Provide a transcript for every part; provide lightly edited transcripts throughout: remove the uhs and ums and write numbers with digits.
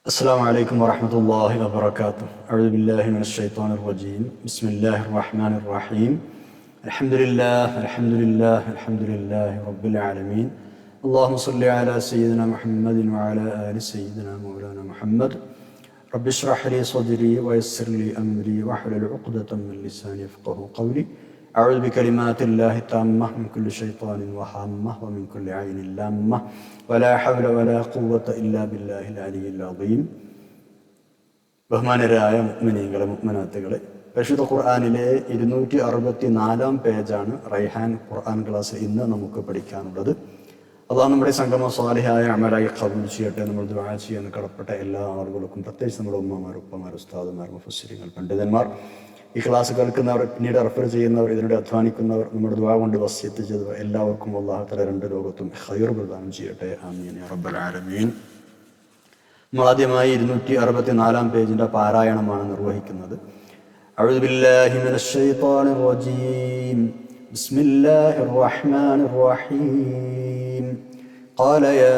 السلام عليكم ورحمة الله وبركاته. أعوذ بالله من الشيطان الرجيم. بسم الله الرحمن الرحيم. الحمد لله الحمد لله رب العالمين. اللهم صل على سيدنا محمد وعلى آل سيدنا مولانا محمد. رب اشرح لي صدري ويسر لي أمري واحلل عقدة من لساني يفقهوا قولي. أعوذ بكلمات الله التامة من كل شيطان وهامة ومن كل عين لامة ولا حول ولا قوة إلا بالله العلي العظيم. ബഹുമാനരായ മുഅ്മിനീങ്ങളെ മുഅ്മിനാത്തുകളെ, പരിശുദ്ധ ഖുർആനിലെ 264 പേജാണ് റൈഹാൻ ഖുർആൻ ക്ലാസ് ഇന്ന് നമുക്ക് പഠിക്കാനുള്ളത്. അള്ളാഹു നമ്മുടെ സംഗമ സ്വാലിഹായ അമലായി ഖബൂൽ ചെയ്യട്ടെ. നമ്മൾ ദുആ ചെയ്യാൻ കടപ്പെട്ട എല്ലാ ആളുകൾക്കും, പ്രത്യേകിച്ച് നമ്മുടെ ഉമ്മമാർ, ഉപ്പമാർ, ഉസ്താദുമാർ, മുഫസ്സിരിങ്ങൾ, പണ്ഡിതന്മാർ, ഈ ക്ലാസ് കേൾക്കുന്നവർ, പിന്നീട് റെഫർ ചെയ്യുന്നവർ, ഇതിനോട് അധ്വാനിക്കുന്നവർ, നമ്മുടെ ദുആ കൊണ്ട് വസിയത്ത് ചെയ്തവർ എല്ലാവർക്കും അല്ലാഹു തആല രണ്ട് ലോകത്തും ഖൈർ പ്രദാനം ചെയ്യട്ടെ. ആമീൻ യാ റബ്ബൽ ആലമീൻ. നമ്മൾ ആദ്യമായി 264 പേജിന്റെ പാരായണമാണ് നിർവഹിക്കുന്നത്. അഊദു ബില്ലാഹി മിനശ് ശൈത്വാനിർ റജീം. ബിസ്മില്ലാഹിർ റഹ്മാനിർ റഹീം. ഖാല യാ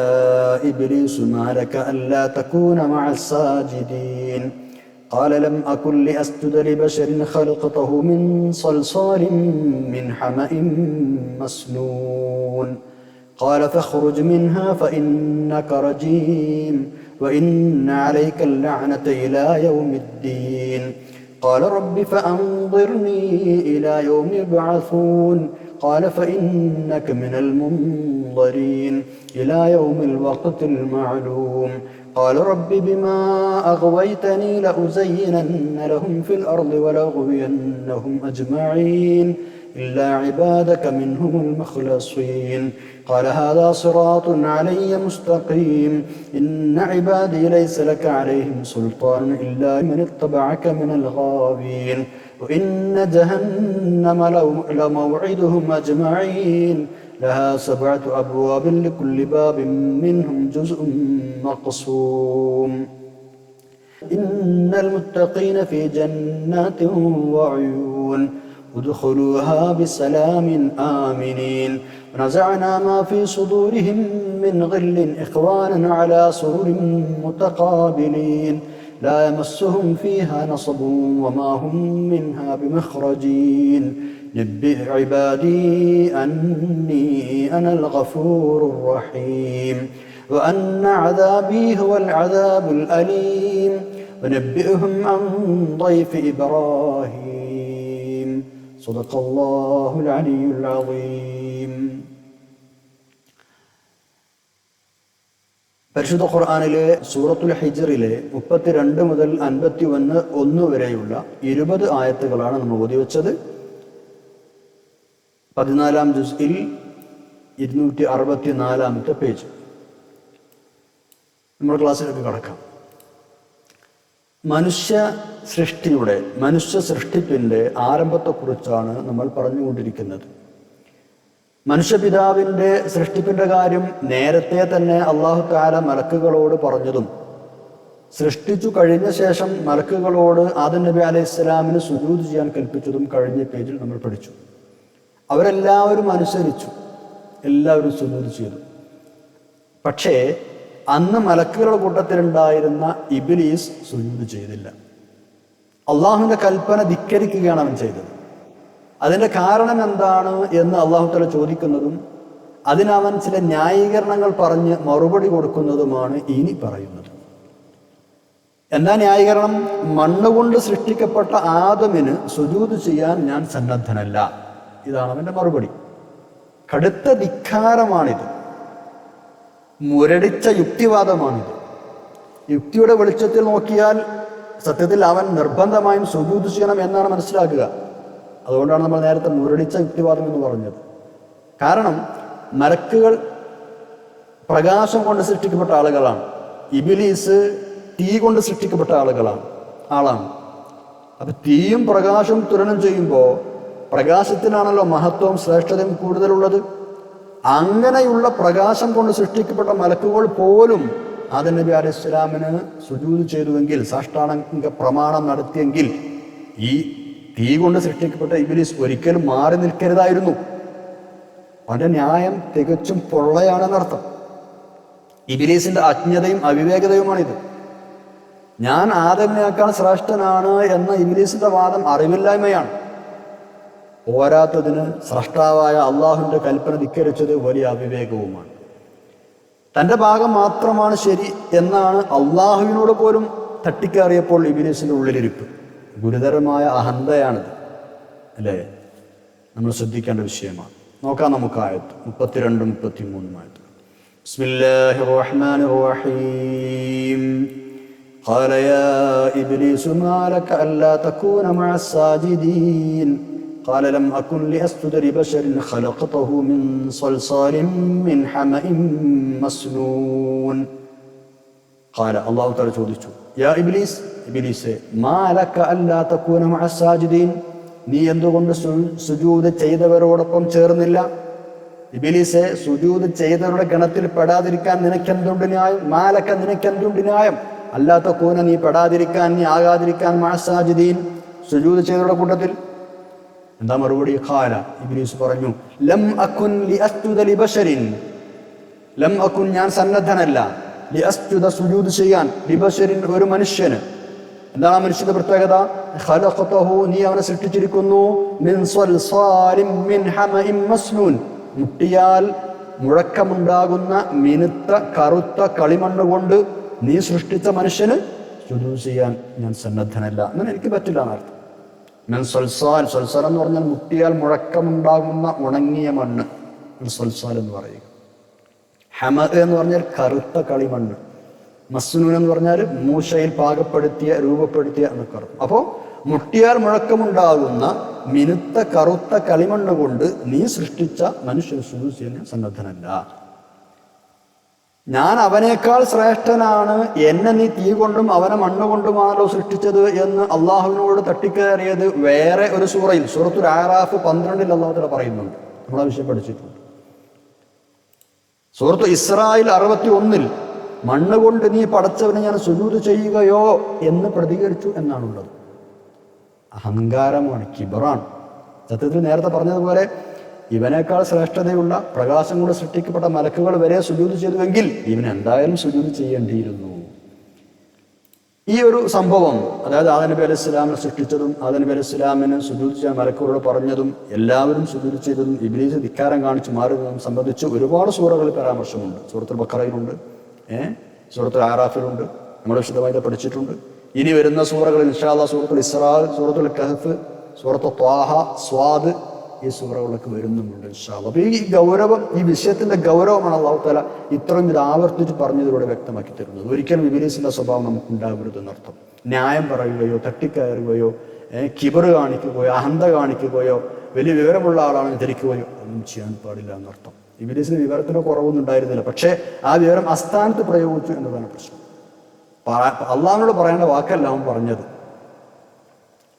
ഇബ്ലീസു മാ ലക അല്ലാ തകൂന മഅസ് സാജിദീൻ. قال لم أكن لأسجد لبشر خلقته من صلصال من حمأ مسنون. قال فاخرج منها فإنك رجيم وإن عليك اللعنة إلى يوم الدين. قال رب فأنظرني إلى يوم يبعثون. قال فإنك من المنظرين إلى يوم الوقت المعلوم. قال رب بما أغويتني لأزينن لهم في الأرض ولأغوينهم أجمعين إلا عبادك منهم المخلصين. قال هذا صراط علي مستقيم. إن عبادي ليس لك عليهم سلطان إلا من اتبعك من الغاوين. وإن جهنم لموعدهم أجمعين لها 7 أبواب لكل باب منهم جزء مقسوم. إن المتقين في جنات وعيون ادخلوها بسلام آمنين. ونزعنا ما في صدورهم من غل إخوانا على سرر متقابلين لا يمسهم فيها نصب وما هم منها بمخرجين. نبئ عبادي أني أنا الغفور الرحيم وأن عذابي هو العذاب الأليم. ونبئهم عن ضيف إبراهيم. صدق الله العلي العظيم. പരിശുദ്ധ ഖുർആനിലെ സൂറത്തുൽ ഹിജ്റിലെ 32 മുതൽ 51 വരെയുള്ള 20 ആയത്തുകളാണ് നമ്മൾ ഓതിവെച്ചത്. 14-ാം ജുസ്ഇൽ 264-ാമത്തെ പേജ്. നമ്മുടെ ക്ലാസ്സിലേക്ക് കടക്കാം. മനുഷ്യ സൃഷ്ടിപ്പിന്റെ ആരംഭത്തെക്കുറിച്ചാണ് നമ്മൾ പറഞ്ഞുകൊണ്ടിരിക്കുന്നത്. മനുഷ്യപിതാവിന്റെ സൃഷ്ടിപ്പിന്റെ കാര്യം നേരത്തെ തന്നെ അല്ലാഹു തആല മലക്കുകളോട് പറഞ്ഞതും, സൃഷ്ടിച്ചു കഴിഞ്ഞ ശേഷം മലക്കുകളോട് ആദം നബി അലൈഹിസ്സലാമിന് സുജൂദ് ചെയ്യാൻ കൽപ്പിച്ചതും കഴിഞ്ഞ പേജിൽ നമ്മൾ പഠിച്ചു. അവരെല്ലാവരും അനുസരിച്ചു, എല്ലാവരും സുജൂദ് ചെയ്തു. പക്ഷേ അന്ന് മലക്കുകളുടെ കൂട്ടത്തിലുണ്ടായിരുന്ന ഇബ്ലീസ് സുജൂദ് ചെയ്തില്ല. അള്ളാഹുവിന്റെ കൽപ്പന ധിക്കരിക്കുകയാണ് അവൻ ചെയ്തത്. അതിന്റെ കാരണം എന്താണ് എന്ന് അല്ലാഹു തആല ചോദിക്കുന്നതും അതിനവൻ ചില ന്യായീകരണങ്ങൾ പറഞ്ഞ് മറുപടി കൊടുക്കുന്നതുമാണ് ഇനി പറയുന്നത്. എന്താ ന്യായീകരണം? മണ്ണുകൊണ്ട് സൃഷ്ടിക്കപ്പെട്ട ആദമിന് സുജൂദ് ചെയ്യാൻ ഞാൻ സന്നദ്ധനല്ല. ഇതാണ് അവന്റെ മറുപടി. കടുത്ത ധിക്കാരമാണിത്, മുരടിച്ച യുക്തിവാദമാണിത്. യുക്തിയുടെ വെളിച്ചത്തിൽ നോക്കിയാൽ സത്യത്തിൽ അവൻ നിർബന്ധമായും സുജൂദ് ചെയ്യണം എന്നാണ് മനസ്സിലാക്കുക. അതുകൊണ്ടാണ് നമ്മൾ നേരത്തെ മുരടിച്ച യുക്തിവാദം എന്ന് പറഞ്ഞത്. കാരണം മലക്കുകൾ പ്രകാശം കൊണ്ട് സൃഷ്ടിക്കപ്പെട്ട ആളുകളാണ്, ഇബ്ലീസ് തീ കൊണ്ട് സൃഷ്ടിക്കപ്പെട്ട ആളാണ്. അപ്പൊ തീയും പ്രകാശവും തുലനം ചെയ്യുമ്പോൾ പ്രകാശത്തിനാണല്ലോ മഹത്വവും ശ്രേഷ്ഠതയും കൂടുതലുള്ളത്. അങ്ങനെയുള്ള പ്രകാശം കൊണ്ട് സൃഷ്ടിക്കപ്പെട്ട മലക്കുകൾ പോലും ആദം നബി അലൈഹിസ്സലാമിന് സുജൂദ് ചെയ്തുവെങ്കിൽ, സാഷ്ടാംഗ പ്രമാണം നടത്തിയെങ്കിൽ, ഈ തീ കൊണ്ട് സൃഷ്ടിക്കപ്പെട്ട ഇബ്ലീസ് ഒരിക്കലും മാറി നിൽക്കരുതായിരുന്നു. അവന്റെ ന്യായം തികച്ചും പൊള്ളയാണെന്നർത്ഥം. ഇബ്ലീസിന്റെ അജ്ഞതയും അവിവേകതയുമാണിത്. ഞാൻ ആദമിനേക്കാൾ ശ്രേഷ്ഠനാണ് എന്ന ഇബ്ലീസിന്റെ വാദം അറിവില്ലായ്മയാണ്. പോരാത്തതിന് സ്രഷ്ടാവായ അള്ളാഹുവിന്റെ കൽപ്പന ധിക്കരിച്ചത് വലിയ അവിവേകവുമാണ്. തൻ്റെ ഭാഗം മാത്രമാണ് ശരി എന്നാണ് അള്ളാഹുവിനോട് പോലും തട്ടിക്കയറിയപ്പോൾ ഇബ്ലീസിന്റെ ഉള്ളിലിരിപ്പ്. ഗുരുതരമായ അഹന്തയാണിത്, അല്ലേ? നമ്മൾ ശ്രദ്ധിക്കേണ്ട വിഷയമാണ്. നോക്കാം നമുക്ക് ആയത്ത് 32, 33 ആയത്ത്. ബിസ്മില്ലാഹിർ റഹ്മാനിർ റഹീം. ഖാല യാ ഇബ്ലീസു മാ ലക അല്ലാ തകൂന മഅസ് സാജിദീൻ ഖാല ലം അകുൻ ലിഅസ്ജുദ ലിബശരിൻ ഖലഖതഹു മിൻ സൽസാലിൻ മിൻ ഹമഇൻ മസ്നൂൻ. ഖാല, അല്ലാഹു തആല ചോദിച്ചു, യാ ഇബ്ലീസ്, ഇബ്ലീസേ, മാ ലക അല്ലാ തകൂന മഅസ് സാജിദീൻ, നീ എന്തുകൊണ്ട് സുജൂദ് ചെയ്തവരോടൊപ്പം ചേർന്നില്ല? ഇബ്ലീസേ, സുജൂദ് ചെയ്തവരുടെ ഗണത്തിൽ പെടാതിരിക്കാൻ നിനക്കെന്തുണ്ട് ന്യായം? മാലക്ക, നിനക്കെന്തുണ്ട് ന്യായം? അല്ലാത്ത കൂന, നീ പെടാതിരിക്കാൻ, നീ ആകാതിരിക്കാൻ മഅസ്സാജിദീൻ, സുജൂദ് ചെയ്തവരുടെ കൂട്ടത്തിൽ. എന്താ മറുപടി? ഖാല, ഇബ്ലീസ് പറഞ്ഞു, ലം അകുൻ ലിഅസ്ജുദ ലിബശരിൻ, ലം അകുൻ, ഞാൻ സന്നദ്ധനല്ല, ലിഅസ്ജുദ, സുജൂദ് ചെയ്യാൻ, ലിബശരിൻ, ഒരു മനുഷ്യന്. എന്താണ് ആ മനുഷ്യന്റെ പ്രത്യേകത? ഖലഖതഹു, നീ അവനെ സൃഷ്ടിച്ചിരിക്കുന്നു, മിൻ സൽസാലിൻ മിൻ ഹമഇൻ മസ്നൂൻ, മുട്ടിയാൽ മുഴക്കമുണ്ടാകുന്ന മിനുത്ത കറുത്ത കളിമണ്ണ് കൊണ്ട് നീ സൃഷ്ടിച്ച മനുഷ്യന് സുജൂദ് ചെയ്യാൻ ഞാൻ സന്നദ്ധനല്ല, അങ്ങനെ എനിക്ക് പറ്റില്ല എന്നർത്ഥം. മിൻ സൽസാൽ, സൽസാൽ എന്ന് പറഞ്ഞാൽ മുട്ടിയാൽ മുഴക്കമുണ്ടാകുന്ന ഉണങ്ങിയ മണ്ണ്, സൽസാൽ എന്ന് പറയുക. ഹമ എന്ന് പറഞ്ഞാൽ കറുത്ത കളിമണ്ണ്, മസ്നൂൻ എന്ന് പറഞ്ഞാൽ മൂശയിൽ പാകപ്പെടുത്തിയ, രൂപപ്പെടുത്തിയ എന്നൊക്കെ അർത്ഥം. അപ്പോൾ മുട്ടിയാൽ മുഴക്കമുണ്ടാകുന്ന മിനുത്ത കറുത്ത കളിമണ്ണ് കൊണ്ട് നീ സൃഷ്ടിച്ച മനുഷ്യൻ സുജൂദ് ചെയ്യാൻ സന്നദ്ധനല്ല. ഞാൻ അവനേക്കാൾ ശ്രേഷ്ഠനാണ്, എന്നെ നീ തീ കൊണ്ടും അവനെ മണ്ണ് കൊണ്ടുമാണല്ലോ സൃഷ്ടിച്ചത് എന്ന് അള്ളാഹുവിനോട് തട്ടിക്കയറിയത് വേറെ ഒരു സൂറയിൽ, സൂറത്തുൽ ആറാഫ് 12 അള്ളാഹു തആല പറയുന്നുണ്ട്. നമ്മൾ ആ വിഷയം പഠിച്ചിട്ടുണ്ട്. സൂറത്തു ഇസ്രായിൽ 61 മണ്ണ് കൊണ്ട് നീ പടച്ചവനെ ഞാൻ സുജൂദ് ചെയ്യുകയോ എന്ന് പ്രതികരിച്ചു എന്നാണുള്ളത്. അഹങ്കാരമാണ്, കിബറാണ്. സത്യത്തിൽ നേരത്തെ പറഞ്ഞതുപോലെ ഇവനേക്കാൾ ശ്രേഷ്ഠതയുള്ള പ്രകാശം കൊണ്ട് സൃഷ്ടിക്കപ്പെട്ട മലക്കുകൾ വരെ സുജൂദ് ചെയ്തുവെങ്കിൽ ഇവൻ എന്തായാലും സുജൂദ് ചെയ്യേണ്ടിയിരുന്നു. ഈ ഒരു സംഭവം, അതായത് ആദം നബി അലൈഹി സ്വലാമിനെ സൃഷ്ടിച്ചതും ആദം നബി അലൈഹി സ്വലാമിന് സുജൂദ് ചെയ്യാൻ മലക്കുകളോട് പറഞ്ഞതും എല്ലാവരും സുജൂദ് ചെയ്തതും ഇബ്ലീസ് ധിക്കാരം കാണിച്ച് മാറുന്നതും സംബന്ധിച്ച് ഒരുപാട് സൂറകളിൽ പരാമർശമുണ്ട്. സൂറത്തുൽ ബഖറയിലുണ്ട്, സൂറത്തുൽ ആറാഫിലുണ്ട്, നമ്മൾ വിശദമായി പഠിച്ചിട്ടുണ്ട്. ഇനി വരുന്ന സൂറകളിൽ ഇൻഷാ അല്ലാഹ് സൂറത്തുൽ ഇസ്രാ, സൂറത്തുൽ കഹ്ഫ്, സൂറത്തുൽ ത്വാഹ, സ്വാദ്, ഈ സൂറകളൊക്കെ വരുന്നുണ്ട് ഇൻഷാ അല്ലാഹ്. അപ്പോൾ ഈ ഗൗരവം, ഈ വിഷയത്തിന്റെ ഗൗരവമാണ് അല്ലാഹു തആല ഇത്രയും ഇത് ആവർത്തിച്ച് പറഞ്ഞതിലൂടെ വ്യക്തമാക്കി തരുന്നത്. ഒരിക്കലും ഇബ്ലീസിന്റെ സ്വഭാവം നമുക്ക് ഉണ്ടാകരുതെന്നർത്ഥം. ന്യായം പറയുകയോ തട്ടിക്കയറുകയോ കിബറ് കാണിക്കുകയോ അഹന്ത കാണിക്കുകയോ വലിയ വിവരമുള്ള ആളാണെന്ന് ധരിക്കുകയോ ഒന്നും ചെയ്യാൻ പാടില്ല എന്നർത്ഥം. ഇബ്ലീസിന് വിവരത്തിന് കുറവൊന്നും ഉണ്ടായിരുന്നില്ല, പക്ഷേ ആ വിവരം അസ്ഥാനത്ത് പ്രയോഗിച്ചു എന്നതാണ് പ്രശ്നം. അള്ളാഹിനോട് പറയേണ്ട വാക്കല്ല അവൻ പറഞ്ഞത്.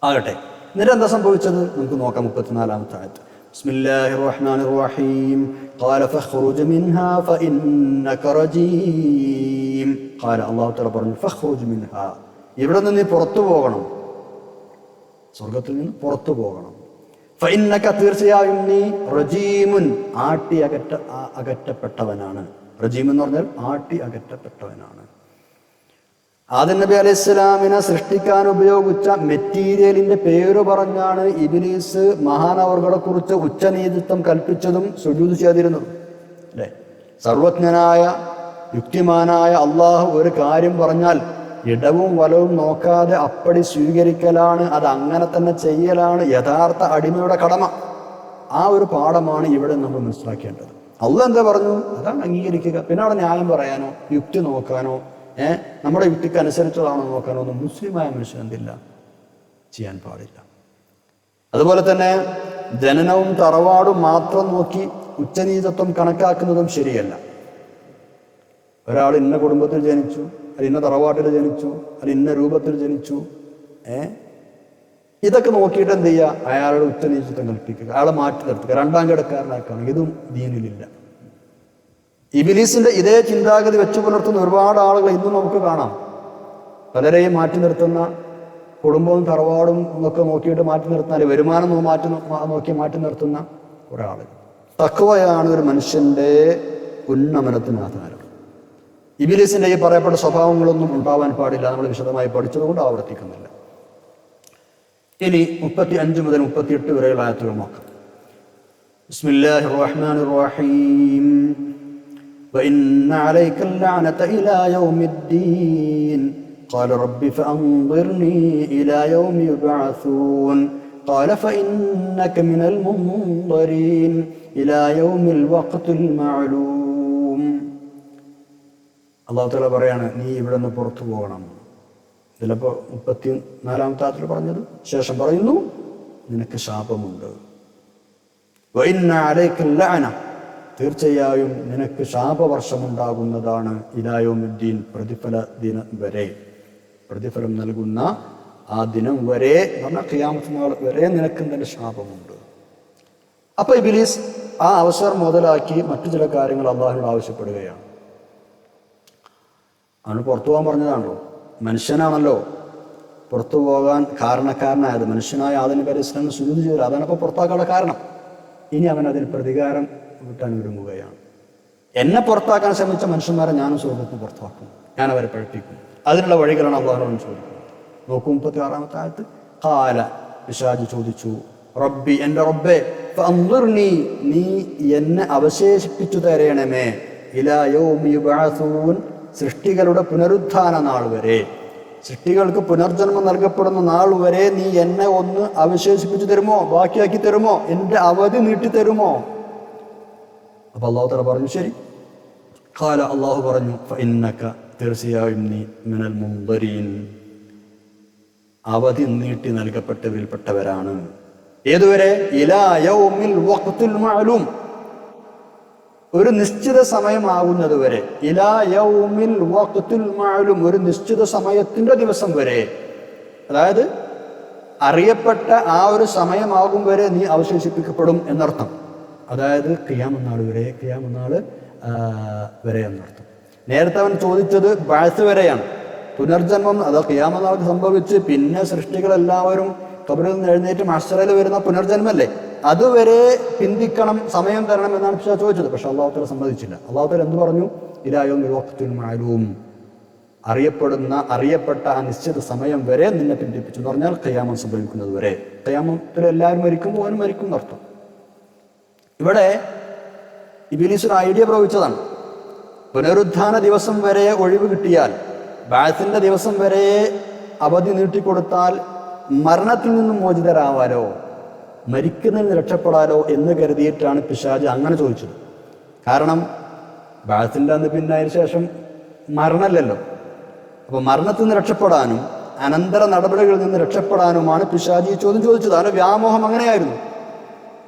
ആകട്ടെ, എന്നിട്ട് എന്താ സംഭവിച്ചത് നമുക്ക് നോക്കാം. 34-ാമത്തെ ആയത്ത്. ബിസ്മില്ലാഹിർ റഹ്മാനിർ റഹീം. ഖാല ഫഖ്റുജ് മിൻഹാ ഫഇന്നക റജീം. ഖാല, അല്ലാഹു തആല പറഞ്ഞു, ഫഖ്റുജ് മിൻഹാ, ഇവിടെ നിന്ന് നീ പുറത്തു പോകണം, സ്വർഗ്ഗത്തിൽ നിന്ന് പുറത്തു പോകണം. ഫഇന്നക, തീർച്ചയായും നീ, റജീമുൻ, ആട്ടി അകറ്റപ്പെട്ടവനാണ്. റജീം എന്ന് പറഞ്ഞാൽ ആട്ടി അകറ്റപ്പെട്ടവനാണ്. ആദം നബി അലൈഹി സ്വലാമിനെ സൃഷ്ടിക്കാൻ ഉപയോഗിച്ച മെറ്റീരിയലിന്റെ പേര് പറഞ്ഞാണ് ഇബ്ലീസ് മഹാനവർകളെ കുറിച്ച് ഉച്ചനീതിത്വം കൽപ്പിച്ചതും സുജൂദ് ചെയ്തിരുന്നതും, അല്ലേ? സർവജ്ഞനായ യുക്തിമാനായ അള്ളാഹു ഒരു കാര്യം പറഞ്ഞാൽ ഇടവും വലവും നോക്കാതെ അപ്പടി സ്വീകരിക്കലാണ്, അത് അങ്ങനെ തന്നെ ചെയ്യലാണ് യഥാർത്ഥ അടിമയുടെ കടമ. ആ ഒരു പാഠമാണ് ഇവിടെ നമ്മൾ മനസ്സിലാക്കേണ്ടത്. അള്ളാഹ് എന്താ പറഞ്ഞു അതാണ് അംഗീകരിക്കുക. പിന്നെ അവിടെ ന്യായം പറയാനോ യുക്തി നോക്കാനോ നമ്മുടെ യുക്തിക്ക് അനുസരിച്ചതാണോ നോക്കാനോ ഒന്നും മുസ്ലിമായ മനുഷ്യൻ എന്തില്ല, ചെയ്യാൻ പാടില്ല. അതുപോലെ തന്നെ ജനനവും തറവാടും മാത്രം നോക്കി ഉച്ചനീചത്വം കണക്കാക്കുന്നതും ശരിയല്ല. ഒരാൾ ഇന്ന കുടുംബത്തിൽ ജനിച്ചു, അത് ഇന്ന തറവാട്ടിൽ ജനിച്ചു, അത് ഇന്ന രൂപത്തിൽ ജനിച്ചു, ഇതൊക്കെ നോക്കിയിട്ട് എന്ത് ചെയ്യുക, അയാളുടെ ഉച്ചനീചത്വം കൽപ്പിക്കുക, അയാളെ മാറ്റി നിർത്തുക, രണ്ടാം കിടക്കാരനാക്കുകയാണ്. ഇതും ദീനിലില്ല. ഇബ്ലീസിന്റെ ഇതേ ചിന്താഗതി വെച്ചു പുലർത്തുന്ന ഒരുപാട് ആളുകൾ ഇന്നും നമുക്ക് കാണാം. പലരെയും മാറ്റി നിർത്തുന്ന, കുടുംബവും തറവാടും ഒക്കെ നോക്കിയിട്ട് മാറ്റി നിർത്തുന്ന, വരുമാനം നോക്കി മാറ്റി നിർത്തുന്ന ഒരാൾ. തഖ്വയാണ് ഒരു മനുഷ്യന്റെ ഉന്നമനത്തിന് ആധാരം. ഇബ്ലീസിന്റെ ഈ പറയപ്പെട്ട സ്വഭാവങ്ങളൊന്നും ഉണ്ടാവാൻ പാടില്ല. നമ്മൾ വിശദമായി പഠിച്ചതുകൊണ്ട് ആവർത്തിക്കുന്നില്ല. ഇനി 35 മുതൽ 38 വരെയുള്ള ആയത്തുകൾ നോക്കാം. ബിസ്മില്ലാഹിർ റഹ്മാനിർ റഹീം. വഇന്ന അലൈക്കൽ ലഅനത ഇലാ യൗമിദ്ദീൻ ഖാല റബ്ബി ഫഅൻദിർനി ഇലാ യൗമി യുബ്അസൂൻ ഖാല ഫഇന്നക മിനൽ മുൻദരീൻ ഇലാ യൗമിൽ വഖ്തിൽ മഅലൂം. അല്ലാഹു തആല പറയാണ്, നീ ഇവിടെ നിന്ന് പുറത്തു പോകണം. ഇതിലപ്പോൾ 34-ാമത്തെ ആയത്തിൽ പറഞ്ഞത്. ശേഷം പറയുന്നു, നിനക്ക് ശാപമുണ്ട്. വഇന്ന അലൈക്കൽ ലഅന, തീർച്ചയായും നിനക്ക് ശാപവർഷമുണ്ടാകുന്നതാണ്. ഇലാ യൗമിദ്ദീൻ, പ്രതിഫല ദിനം വരെ, പ്രതിഫലം നൽകുന്ന ആ ദിനം വരെ, പറഞ്ഞ ഖിയാമത്ത് നാൾ വരെ നിനക്ക് നിന്റെ ശാപമുണ്ട്. അപ്പൊ ഇബ്ലീസ് ആ അവസരം മുതലാക്കി മറ്റു ചില കാര്യങ്ങൾ അള്ളാഹുവിനോട് ആവശ്യപ്പെടുകയാണ്. അവന് പുറത്തു പോകാൻ പറഞ്ഞതാണല്ലോ. മനുഷ്യനാണല്ലോ പുറത്തു പോകാൻ കാരണക്കാരനായത്. മനുഷ്യനായ ആദം നബി അലൈഹി ഇസ്ലാമിന് സുജൂദ് ചെയ്തില്ല. അതാണ് ഇപ്പോൾ പുറത്താക്കാനുള്ള കാരണം. ഇനി അവൻ അതിന് പ്രതികാരം കിട്ടാൻ ഒരുങ്ങുകയാണ്. എന്നെ പുറത്താക്കാൻ ശ്രമിച്ച മനുഷ്യന്മാരെ ഞാനും സ്വർഗ്ഗത്തിൽ പുറത്താക്കും, ഞാൻ അവരെ പഴിപ്പിക്കും. അതിനുള്ള വഴികളാണ് അള്ളാഹുവിനോട് ചോദിക്കുന്നത്. നോക്കൂ 36-ാമത്തെ ആയത്ത്. ഖാല, പിശാച് ചോദിച്ചു, റബ്ബി, എൻ്റെ റബ്ബേ, ഫഅൻദിർനി, നീ എന്നെ അവശേഷിപ്പിച്ചു തരയണമേ, ഇലാ യൗമി യുബ്അസൂൻ, സൃഷ്ടികളുടെ പുനരുത്ഥാന നാൾ വരെ, സൃഷ്ടികൾക്ക് പുനർജന്മം നൽകപ്പെടുന്ന നാൾ വരെ നീ എന്നെ ഒന്ന് അവശേഷിപ്പിച്ചു തരുമോ, ബാക്കിയാക്കി തരുമോ, എൻ്റെ അവധി നീട്ടി തരുമോ? അപ്പൊ അല്ലാഹു തആല പറഞ്ഞു, ശരി. ഖാല, അല്ലാഹു പറഞ്ഞു, ഫഇന്നക, തീർച്ചയായും നീ മിനൽ മുൻദരീൻ, അവധി നീട്ടി നൽകപ്പെട്ടവരിൽപ്പെട്ടവരാണ്. ഏതുവരെ? ഇലാ യൗമിൽ വഖ്തിൽ മഅലൂം, ഒരു നിശ്ചിത സമയമാകുന്നത് വരെ. ഇലാ യൗമിൽ വഖ്തിൽ മഅലൂം, ഒരു നിശ്ചിത സമയത്തിന്റെ ദിവസം വരെ. അതായത് അറിയപ്പെട്ട ആ ഒരു സമയമാകും വരെ നീ അവശേഷിപ്പിക്കപ്പെടും എന്നർത്ഥം. അതായത് ഖിയാമത്ത് നാൾ വരെ, ഖിയാമത്ത് നാൾ വരെ എന്നർത്ഥം. നേരത്തെ അവൻ ചോദിച്ചത് ബഅസ് വരെയാണ്, പുനർജന്മം. അത് ഖിയാമത്ത് നാൾ സംഭവിച്ച് പിന്നെ സൃഷ്ടികളെല്ലാവരും ഖബറിൽ നിന്ന് എഴുന്നേറ്റ് മഹ്ശറിൽ വരുന്ന പുനർജന്മല്ലേ, അതുവരെ പിന്തിക്കണം, സമയം തരണം എന്നാണ് പിശാച് ചോദിച്ചത്. പക്ഷെ അല്ലാഹു തആല സമ്മതിച്ചില്ല. അല്ലാഹു തആല എന്ത് പറഞ്ഞു? ഇലാ യൗമിൽ വഖ്തിൽ മഅലൂം, അറിയപ്പെട്ട ആ നിശ്ചിത സമയം വരെ നിന്നെ പിന്തിപ്പിച്ചു എന്ന് പറഞ്ഞാൽ ഖിയാമത്ത് സംഭവിക്കുന്നത് വരെ. ഖിയാമത്തിൽ എല്ലാവരും മരിക്കുമ്പോൾ അവനും മരിക്കും എന്നർത്ഥം. ഇവിടെ ഇബ്ലീസ് ഒരു ഐഡിയ പ്രയോഗിച്ചതാണ്. പുനരുത്ഥാന ദിവസം വരെ ഒഴിവ് കിട്ടിയാൽ, ബഅസിന്റെ ദിവസം വരെ അവധി നീട്ടിക്കൊടുത്താൽ മരണത്തിൽ നിന്നും മോചിതരാവാലോ, മരിക്കുന്നതിന് രക്ഷപ്പെടാലോ എന്ന് കരുതിയിട്ടാണ് പിശാച് അങ്ങനെ ചോദിച്ചത്. കാരണം ബഅസിന്റെ അന്ന് പിന്നെ അതിന് ശേഷം മരണമല്ലല്ലോ. അപ്പോൾ മരണത്തിൽ നിന്ന് രക്ഷപ്പെടാനും അനന്തര നടപടികളിൽ നിന്ന് രക്ഷപ്പെടാനുമാണ് പിശാച് ഈ ചോദ്യം ചോദിച്ചത്. അതിന് വ്യാമോഹം അങ്ങനെയായിരുന്നു.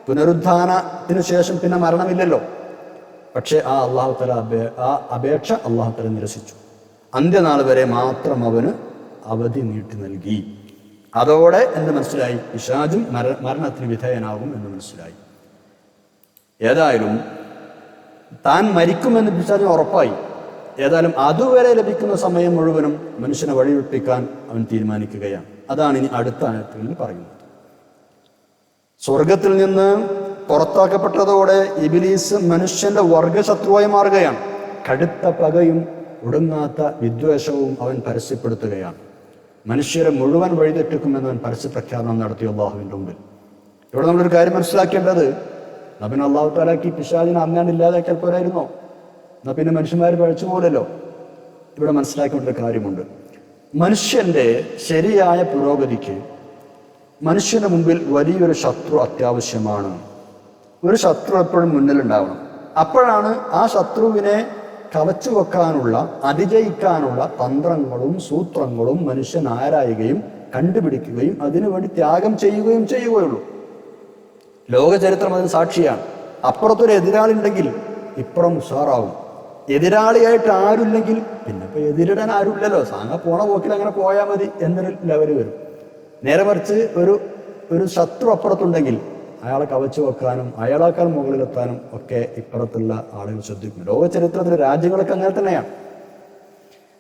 പുനരുത്ഥാനത്തിന് ശേഷം പിന്നെ മരണമില്ലല്ലോ. പക്ഷേ ആ അപേക്ഷ അല്ലാഹു തആല നിരസിച്ചു. അന്ത്യനാൾ വരെ മാത്രം അവന് അവധി നീട്ടി നൽകി. അതോടെ എന്ന് മനസ്സിലായി, പിശാചും മരണത്തിന് വിധേയനാകും എന്ന് മനസ്സിലായി. ഏതായാലും താൻ മരിക്കുമെന്ന് പിശാചിന് ഉറപ്പായി. ഏതായാലും അതുവരെ ലഭിക്കുന്ന സമയം മുഴുവനും മനുഷ്യനെ വഴിവെപ്പിക്കാൻ അവൻ തീരുമാനിക്കുകയാണ്. അതാണ് ഇനി അടുത്ത ആയത്തുകളിൽ പറയുന്നത്. സ്വർഗത്തിൽ നിന്ന് പുറത്താക്കപ്പെട്ടതോടെ ഇബ്ലീസ് മനുഷ്യന്റെ വർഗശത്രുവായി മാറുകയാണ്. കടുത്ത പകയും ഒടുങ്ങാത്ത വിദ്വേഷവും അവൻ പരസ്യപ്പെടുത്തുകയാണ്. മനുഷ്യരെ മുഴുവൻ വഴിതെറ്റിക്കുമെന്ന് അവൻ പരസ്യ പ്രഖ്യാപനം നടത്തി അള്ളാഹുവിൻ്റെ മുമ്പിൽ. ഇവിടെ നമ്മളൊരു കാര്യം മനസ്സിലാക്കേണ്ടത്, എന്നാ പിന്നെ അള്ളാഹു തആലക്ക് പിശാചിനെ അന്നാണ്ട് ഇല്ലാതാക്കിയാൽ പോരായിരുന്നോ? എന്നാ പിന്നെ മനുഷ്യന്മാർ പഴിച്ചു പോലല്ലോ. ഇവിടെ മനസ്സിലാക്കേണ്ട ഒരു കാര്യമുണ്ട്. മനുഷ്യന്റെ ശരിയായ പുരോഗതിക്ക് മനുഷ്യന്റെ മുമ്പിൽ വലിയൊരു ശത്രു അത്യാവശ്യമാണ്. ഒരു ശത്രു എപ്പോഴും മുന്നിലുണ്ടാവണം. അപ്പോഴാണ് ആ ശത്രുവിനെ കവച്ചു വെക്കാനുള്ള, അതിജയിക്കാനുള്ള തന്ത്രങ്ങളും സൂത്രങ്ങളും മനുഷ്യൻ ആരായുകയും കണ്ടുപിടിക്കുകയും അതിനുവേണ്ടി ത്യാഗം ചെയ്യുകയുള്ളൂ. ലോക ചരിത്രം അതിന് സാക്ഷിയാണ്. അപ്പുറത്തൊരു എതിരാളി ഉണ്ടെങ്കിൽ ഇപ്പുറം ഉഷാറാവും. എതിരാളിയായിട്ട് ആരുമില്ലെങ്കിൽ പിന്നെ ഇപ്പൊ എതിരിടാൻ ആരുമില്ലല്ലോ, സാങ്ങ പോണ പോക്കിൽ അങ്ങനെ പോയാൽ മതി എന്നൊരു ലെവല് വരും. നേരെ മറിച്ച് ഒരു ശത്രു അപ്പുറത്തുണ്ടെങ്കിൽ അയാളെ കവച്ചു വെക്കാനും അയാളേക്കാൾ മുകളിലെത്താനും ഒക്കെ ഇപ്പുറത്തുള്ള ആളുകൾ ശ്രദ്ധിക്കും. ലോക ചരിത്രത്തിലെ രാജ്യങ്ങളൊക്കെ അങ്ങനെ തന്നെയാണ്.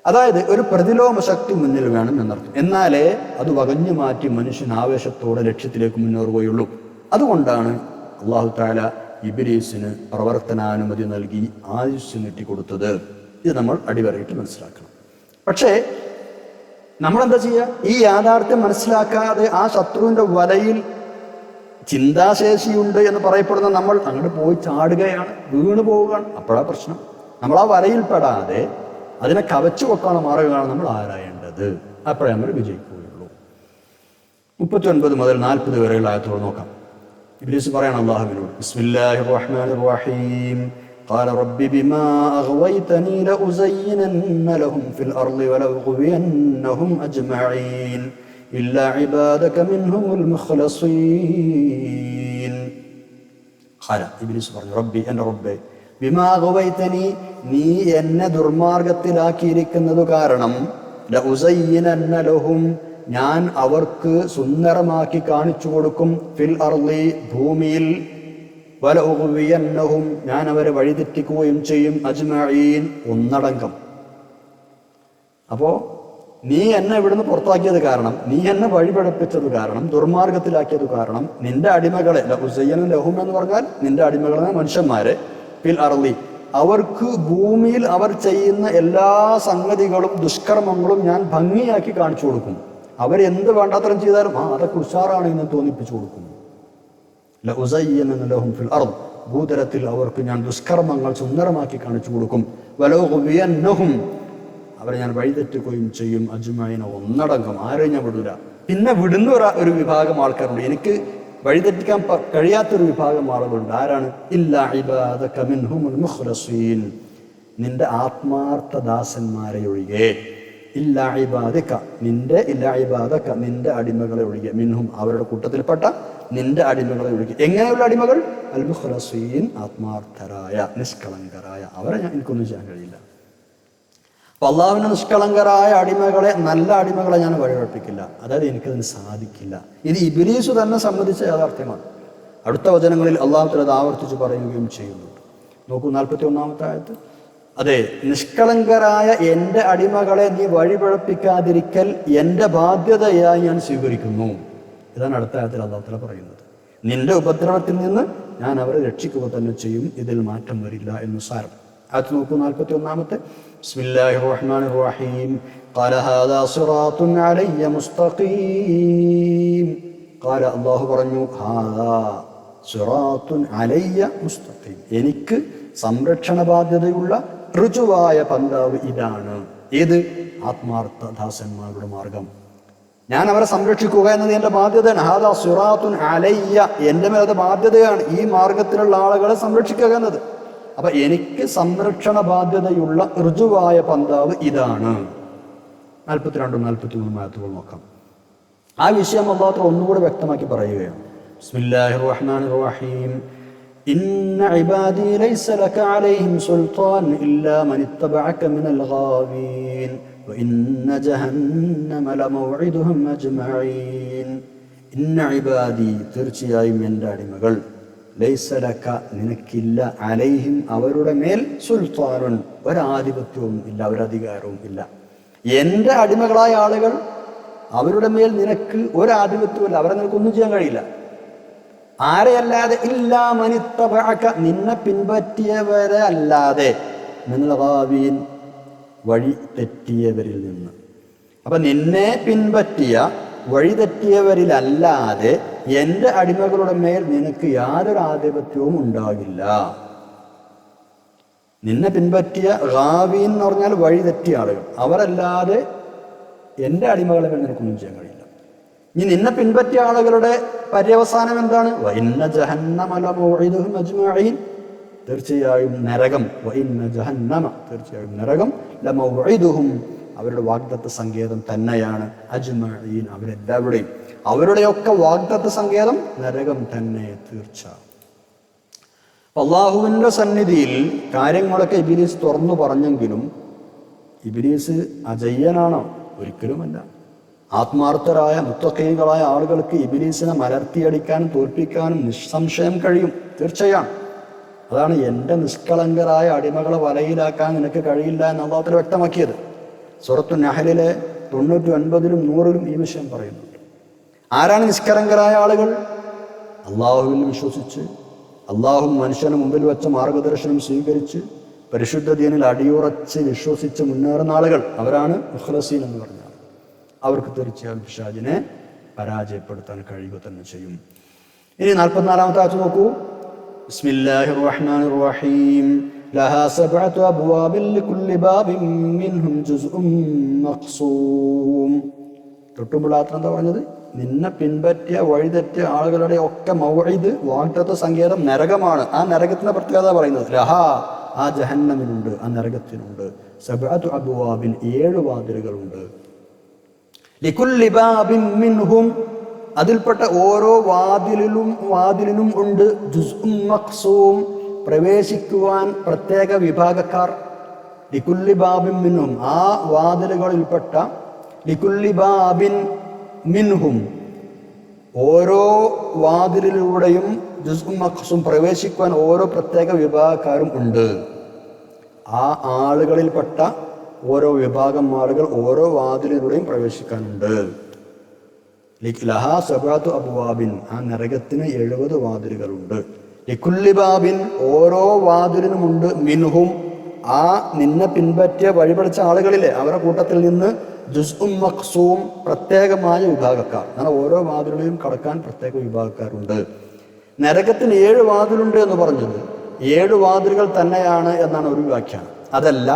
അതായത് ഒരു പ്രതിലോമ ശക്തി മുന്നിൽ വേണം എന്നർത്ഥം. എന്നാലേ അത് വകഞ്ഞു മാറ്റി മനുഷ്യൻ ആവേശത്തോടെ ലക്ഷ്യത്തിലേക്ക് മുന്നേറുകയുള്ളൂ. അതുകൊണ്ടാണ് അല്ലാഹു തആല ഇബ്ലീസിന് പ്രവർത്തനാനുമതി നൽകി ആയുസ് നീട്ടിക്കൊടുത്തത്. ഇത് നമ്മൾ അടിവരയിട്ട് മനസ്സിലാക്കണം. പക്ഷേ നമ്മളെന്താ ചെയ്യുക? ഈ യാഥാർത്ഥ്യം മനസ്സിലാക്കാതെ ആ ശത്രുവിൻ്റെ വലയിൽ ചിന്താശേഷിയുണ്ട് എന്ന് പറയപ്പെടുന്ന നമ്മൾ അങ്ങോട്ട് പോയി ചാടുകയാണ്, വീണ് പോവുകയാണ്. അപ്പോഴാ പ്രശ്നം. നമ്മൾ ആ വലയിൽ പെടാതെ അതിനെ കവച്ചു വെക്കാനുള്ള മാർഗമാണ് നമ്മൾ ആരായേണ്ടത്. അപ്പോഴേ നമ്മൾ വിജയിക്കുകയുള്ളൂ. 39 മുതൽ 40 വരെയുള്ള ആയത്തോട് നോക്കാം. ഇബ്ലീസ് പറയണം അല്ലാഹുവിനോട്, ബിസ്മില്ലാഹിർ റഹ്മാനിർ റഹീം قال رب بما أغويتني لأزينن لهم في الأرض ولأغوينهم أجمعين إلا عبادك منهم المخلصين. قال إبليس പറഞ്ഞു, റബ്ബി, എൻ്റെ റബ്ബേ, ബിമാ അഗ്വൈതനി, നീ എന്നെ ദുർമാർഗത്തിലാക്കിയിരിക്കുന്നത് കാരണം, ലഉസയ്യിനന്ന ലഹും, ഞാൻ അവർക്ക് സുന്ദരമാക്കി കാണിച്ചു കൊടുക്കും, ഫിൽ അർളി, ഭൂമിയിൽ, വലഉഗ്വിയന്നഹും, ഞാൻ അവരെ വഴിതെറ്റിക്കുകയും ചെയ്യും, അജ്മഈൻ, ഒന്നടങ്കം. അപ്പോ നീ എന്നെ ഇവിടുന്ന് പുറത്താക്കിയത് കാരണം, നീ എന്നെ വഴിപഴപ്പിച്ചത് കാരണം, ദുർമാർഗത്തിലാക്കിയത് കാരണം, നിന്റെ അടിമകളെ, ലഉസയ്യന ലഹും എന്ന് പറഞ്ഞാൽ നിന്റെ അടിമകളെ, മനുഷ്യന്മാരെ, ഫിൽ അർളി, അവർക്ക് ഭൂമിയിൽ അവർ ചെയ്യുന്ന എല്ലാ സംഗതികളും ദുഷ്കർമ്മങ്ങളും ഞാൻ ഭംഗിയാക്കി കാണിച്ചു കൊടുക്കും. അവരെന്ത് വേണ്ടാത്തരം ചെയ്താലും അതൊക്കെ ഉഷാറാണ് എന്ന് തോന്നിപ്പിച്ചു കൊടുക്കും. ലഉസയ്യിനന്ന ലഹും ഫിൽ അർദ്, ഭൂതലത്തിൽ അവർക്ക് ഞാൻ ദുഷ്കർമ്മങ്ങൾ സുന്ദരമാക്കി കാണിച്ചു കൊടുക്കും. വലഉഗ്വിയന്നഹും, അവരെ ഞാൻ വഴിതെറ്റുകയും ചെയ്യും, അജ്മഈന, ഒന്നടങ്കം. ആരെയും ഞാൻ വിടൂല. പിന്നെ വിടുന്ന ഒരു വിഭാഗം ആൾക്കാരുണ്ട്, എനിക്ക് വഴിതെറ്റിക്കാൻ കഴിയാത്തൊരു വിഭാഗം ആളുകളുണ്ട്. ആരാണ്? ഇല്ലാ ഇബാദക മിൻഹുൽ മുഖ്ലസീൻ, നിന്റെ ആത്മാർത്ഥ ദാസന്മാരെ ഒഴികെ. ഇല്ലാ ഇബാദക, നിന്റെ അടിമകളെ ഒഴികെ, മിൻഹും, അവരുടെ കൂട്ടത്തിൽപ്പെട്ട നിന്റെ അടിമകളെ ഒഴികെ. എങ്ങനെയുള്ള അടിമകൾ? അൽ മുഖ്ലസീൻ, ആത്മാർത്ഥരായ, നിഷ്കളങ്കരായ. അവരെ എനിക്കൊന്നും ചെയ്യാൻ കഴിയില്ല. അപ്പൊ അള്ളാഹുവിന്റെ നിഷ്കളങ്കരായ അടിമകളെ, നല്ല അടിമകളെ ഞാൻ വഴിപഴപ്പിക്കില്ല. അതായത് എനിക്കതിന് സാധിക്കില്ല. ഇത് ഇബ്ലീസ് തന്നെ സംബന്ധിച്ച യാഥാർത്ഥ്യമാണ്. അടുത്ത വചനങ്ങളിൽ അള്ളാഹു തആല അത് ആവർത്തിച്ച് പറയുകയും ചെയ്യുന്നുണ്ട്. നോക്കൂ, 41-ാമത്തെ ആയത്ത്. അതെ, നിഷ്കളങ്കരായ എൻ്റെ അടിമകളെ നീ വഴിപഴപ്പിക്കാതിരിക്കൽ എൻ്റെ ബാധ്യതയായി ഞാൻ സ്വീകരിക്കുന്നു. ഇതാണ് അടുത്ത ആയത്തിൽ അള്ളാഹു തആല പറയുന്നത്. നിന്റെ ഉപദ്രവത്തിൽ നിന്ന് ഞാൻ അവരെ രക്ഷിക്കുക തന്നെ ചെയ്യും, ഇതിൽ മാറ്റം വരില്ല എന്ന് സാരം. ആയത്ത് നോക്കൂ, 41-ാമത്തെ. ബിസ്മില്ലാഹിർ റഹ്മാനിർ റഹീം ഖാല ഹാദാ സിറാത്തുൻ അലയ്യ മുസ്തഖീം. ഖാല, അല്ലാഹു പറഞ്ഞു, ഹാദാ സിറാത്തുൻ അലയ്യ മുസ്തഖീം, എനിക്ക് സംരക്ഷണ ബാധ്യതയുള്ള ഋജുവായ പന്താവ് ഇതാണ്. ഏത്? ആത്മാർത്ഥ ദാസന്മാരുടെ മാർഗം. ഞാൻ അവരെ സംരക്ഷിക്കുക എന്നത് എൻ്റെ ബാധ്യതയാണ്. ഹാദാ സിറാത്തുൻ അലയ്യ, എൻ്റെ മേൽ അത് ബാധ്യതയാണ്, ഈ മാർഗത്തിലുള്ള ആളുകളെ സംരക്ഷിക്കുക എന്നത്. അപ്പൊ എനിക്ക് സംരക്ഷണ ബാധ്യതയുള്ള ഋജുവായ പന്താവ് ഇതാണ്. 42-43 ആയത്തുകൾ നോക്കാം. ആ വിഷയം അല്ലാഹു ഒന്നുകൂടെ വ്യക്തമാക്കി പറയുകയാണ്. ബിസ്മില്ലാഹിർ റഹ്മാനിർ റഹീം ഇന്ന ഇബാദി ലൈസ ലക അലൈഹിം സുൽത്താൻ ഇല്ലാ മൻ ഇത്തബഅക മിനൽ ഗാവീൻ വഇന്ന ജഹന്നമ ലമൗഇദുഹും അജ്മഈൻ. ഇന്ന ഇബാദി, തീർച്ചയായും എൻ്റെ അടിമകൾ, ലൈസ ലക, നിനക്കില്ല, അലൈഹിം, അവരുടെ മേൽ, സുൽത്താനുൻ, ഒരാധിപത്യവും ഇല്ല, ഒരധികാരവും ഇല്ല. എൻ്റെ അടിമകളായ ആളുകൾ, അവരുടെ മേൽ നിനക്ക് ഒരാധിപത്യവും ഇല്ല, അവരെ നിനക്കൊന്നും ചെയ്യാൻ കഴിയില്ല. ആരെയല്ലാതെ? ഇല്ലാ മൻ ഇത്തബഅക, നിന്നെ പിൻപറ്റിയവരെ അല്ലാതെ, മിനൽ ഗാവീൻ, വഴി തെറ്റിയവരിൽ നിന്ന്. അപ്പൊ നിന്നെ പിൻപറ്റിയ വഴിതെറ്റിയവരിലല്ലാതെ എൻ്റെ അടിമകളുടെ മേൽ നിനക്ക് യാതൊരു ആധിപത്യവും ഉണ്ടാകില്ല. നിന്നെ പിൻപറ്റിയ ഗാവീൻ എന്ന് പറഞ്ഞാൽ വഴിതെറ്റിയ ആളുകൾ, അവരല്ലാതെ എൻ്റെ അടിമകളെ മേൽ നിനക്കൊന്നും ചെയ്യാൻ കഴിയില്ല. ഇനി നിന്നെ പിൻപറ്റിയ ആളുകളുടെ പര്യവസാനം എന്താണ്? വഇന്ന ജഹന്നമ ലമൗഇദുഹും അജ്മഈൻ, തീർച്ചയായും നരകം, വഇന്ന ജഹന്നമ, തീർച്ചയായും നരകം, ലമൗഇദുഹും, അവരുടെ വാഗ്ദത്ത സങ്കേതം തന്നെയാണ്, അജ്മഈൻ, അവരെല്ലാവരുടെയും, അവരുടെയൊക്കെ വാഗ്ദത്ത സങ്കേതം നരകം തന്നെ, തീർച്ച. അല്ലാഹുവിൻ്റെ സന്നിധിയിൽ കാര്യങ്ങളൊക്കെ ഇബ്ലീസ് തുറന്നു പറഞ്ഞെങ്കിലും ഇബ്ലീസ് അജയ്യനാണോ? ഒരിക്കലുമല്ല. ആത്മാർത്ഥരായ മുത്തഖീകളായ ആളുകൾക്ക് ഇബ്ലീസിനെ മലർത്തിയടിക്കാനും തോൽപ്പിക്കാനും നിസ്സംശയം കഴിയും, തീർച്ചയാണ്. അതാണ് എൻ്റെ നിഷ്കളങ്കരായ അടിമകളെ വലയിലാക്കാൻ നിനക്ക് കഴിയില്ല എന്ന് അല്ലാഹു തആല വ്യക്തമാക്കിയത്. സൂറത്തു നഹലിലെ 99-ലും 100-ലും ഈ വിഷയം പറയുന്നുണ്ട്. ആരാണ് നിഷ്കളങ്കരായ ആളുകൾ? അള്ളാഹുവിൽ വിശ്വസിച്ച്, അള്ളാഹു മനുഷ്യന് മുമ്പിൽ വെച്ച മാർഗദർശനം സ്വീകരിച്ച്, പരിശുദ്ധ ദീനിൽ അടിയുറച്ച് വിശ്വസിച്ച് മുന്നേറുന്ന ആളുകൾ, അവരാണ് മുഖ്ലസീൻ എന്ന് പറഞ്ഞാൽ. അവർക്ക് തീർച്ചയായും പിശാചിനെ പരാജയപ്പെടുത്താൻ കഴിയുക തന്നെ ചെയ്യും. ഇനി 44-ാമത്തെ ആയത്ത് നോക്കൂ. ബിസ്മില്ലാഹിർ റഹ്മാനിർ റഹീം. ലഹാ സബ്അതു അബ്വാബിൻ ലികുല്ലി ബാബിൻ മിൻഹും ജുസ്ഉം മഖ്സൂം. തൊട്ടുമുള്ള ആയത്ത് എന്താ പറഞ്ഞത്? നിന്നെ പിൻപറ്റിയ വഴിതെറ്റിയ ആളുകളുടെ ഒക്കെ മൗഇദ്, വാഗ്ദത്ത സങ്കേതം നരകമാണ്. ആ നരകത്തിന്റെ പ്രത്യേകത പറയുന്നത് ലഹാ, ആ ജഹന്നമിനുണ്ട്, ആ നരകത്തിനുണ്ട്. സബ്അതു അബ്വാബിൻ, 7 വാതിലുകളുണ്ട്. ലികുല്ലി ബാബിൻ മിൻഹും, അതിൽപ്പെട്ട ഓരോ വാതിലിനും ഉണ്ട് ജുസ്ഉം മഖ്സൂം, പ്രവേശിക്കുവാൻ പ്രത്യേക വിഭാഗക്കാർ. ലികുല്ലി ബാബിൻ മിൻഹും, ആ വാതിലുകളിൽപ്പെട്ട ലികുല്ലി ബാബിൻ മിൻഹും, ഓരോ വാതിലിലൂടെയും ജുസ്ഉം മഖ്സൂം, പ്രവേശിക്കുവാൻ ഓരോ പ്രത്യേക വിഭാഗക്കാരും ഉണ്ട്. ആ ആളുകളിൽപ്പെട്ട ഓരോ വിഭാഗം ആളുകൾ ഓരോ വാതിലിലൂടെയും പ്രവേശിക്കാനുണ്ട്. ലഹാ സബ്അതു അബ്വാബിൻ, ആ നരകത്തിന് 70 വാതിലുകളുണ്ട്. ലികുല്ലി ബാബിൻ, ഓരോ വാതിലിനുമുണ്ട്. മിൻഹും, ആ നിന്നെ പിൻപറ്റിയ വഴിപടിച്ച ആളുകളിലെ അവരുടെ കൂട്ടത്തിൽ നിന്ന് ജുസ്ഉം മഖ്സൂം, പ്രത്യേകമായ വിഭാഗക്കാർ. അങ്ങനെ ഓരോ വാതിലുകളിലും കടക്കാൻ പ്രത്യേക വിഭാഗക്കാരുണ്ട്. നരകത്തിന് 7 വാതിലുണ്ട് എന്ന് പറഞ്ഞത് 7 വാതിലുകൾ തന്നെയാണ് എന്നാണ് ഒരു വ്യാഖ്യാനം. അതല്ല,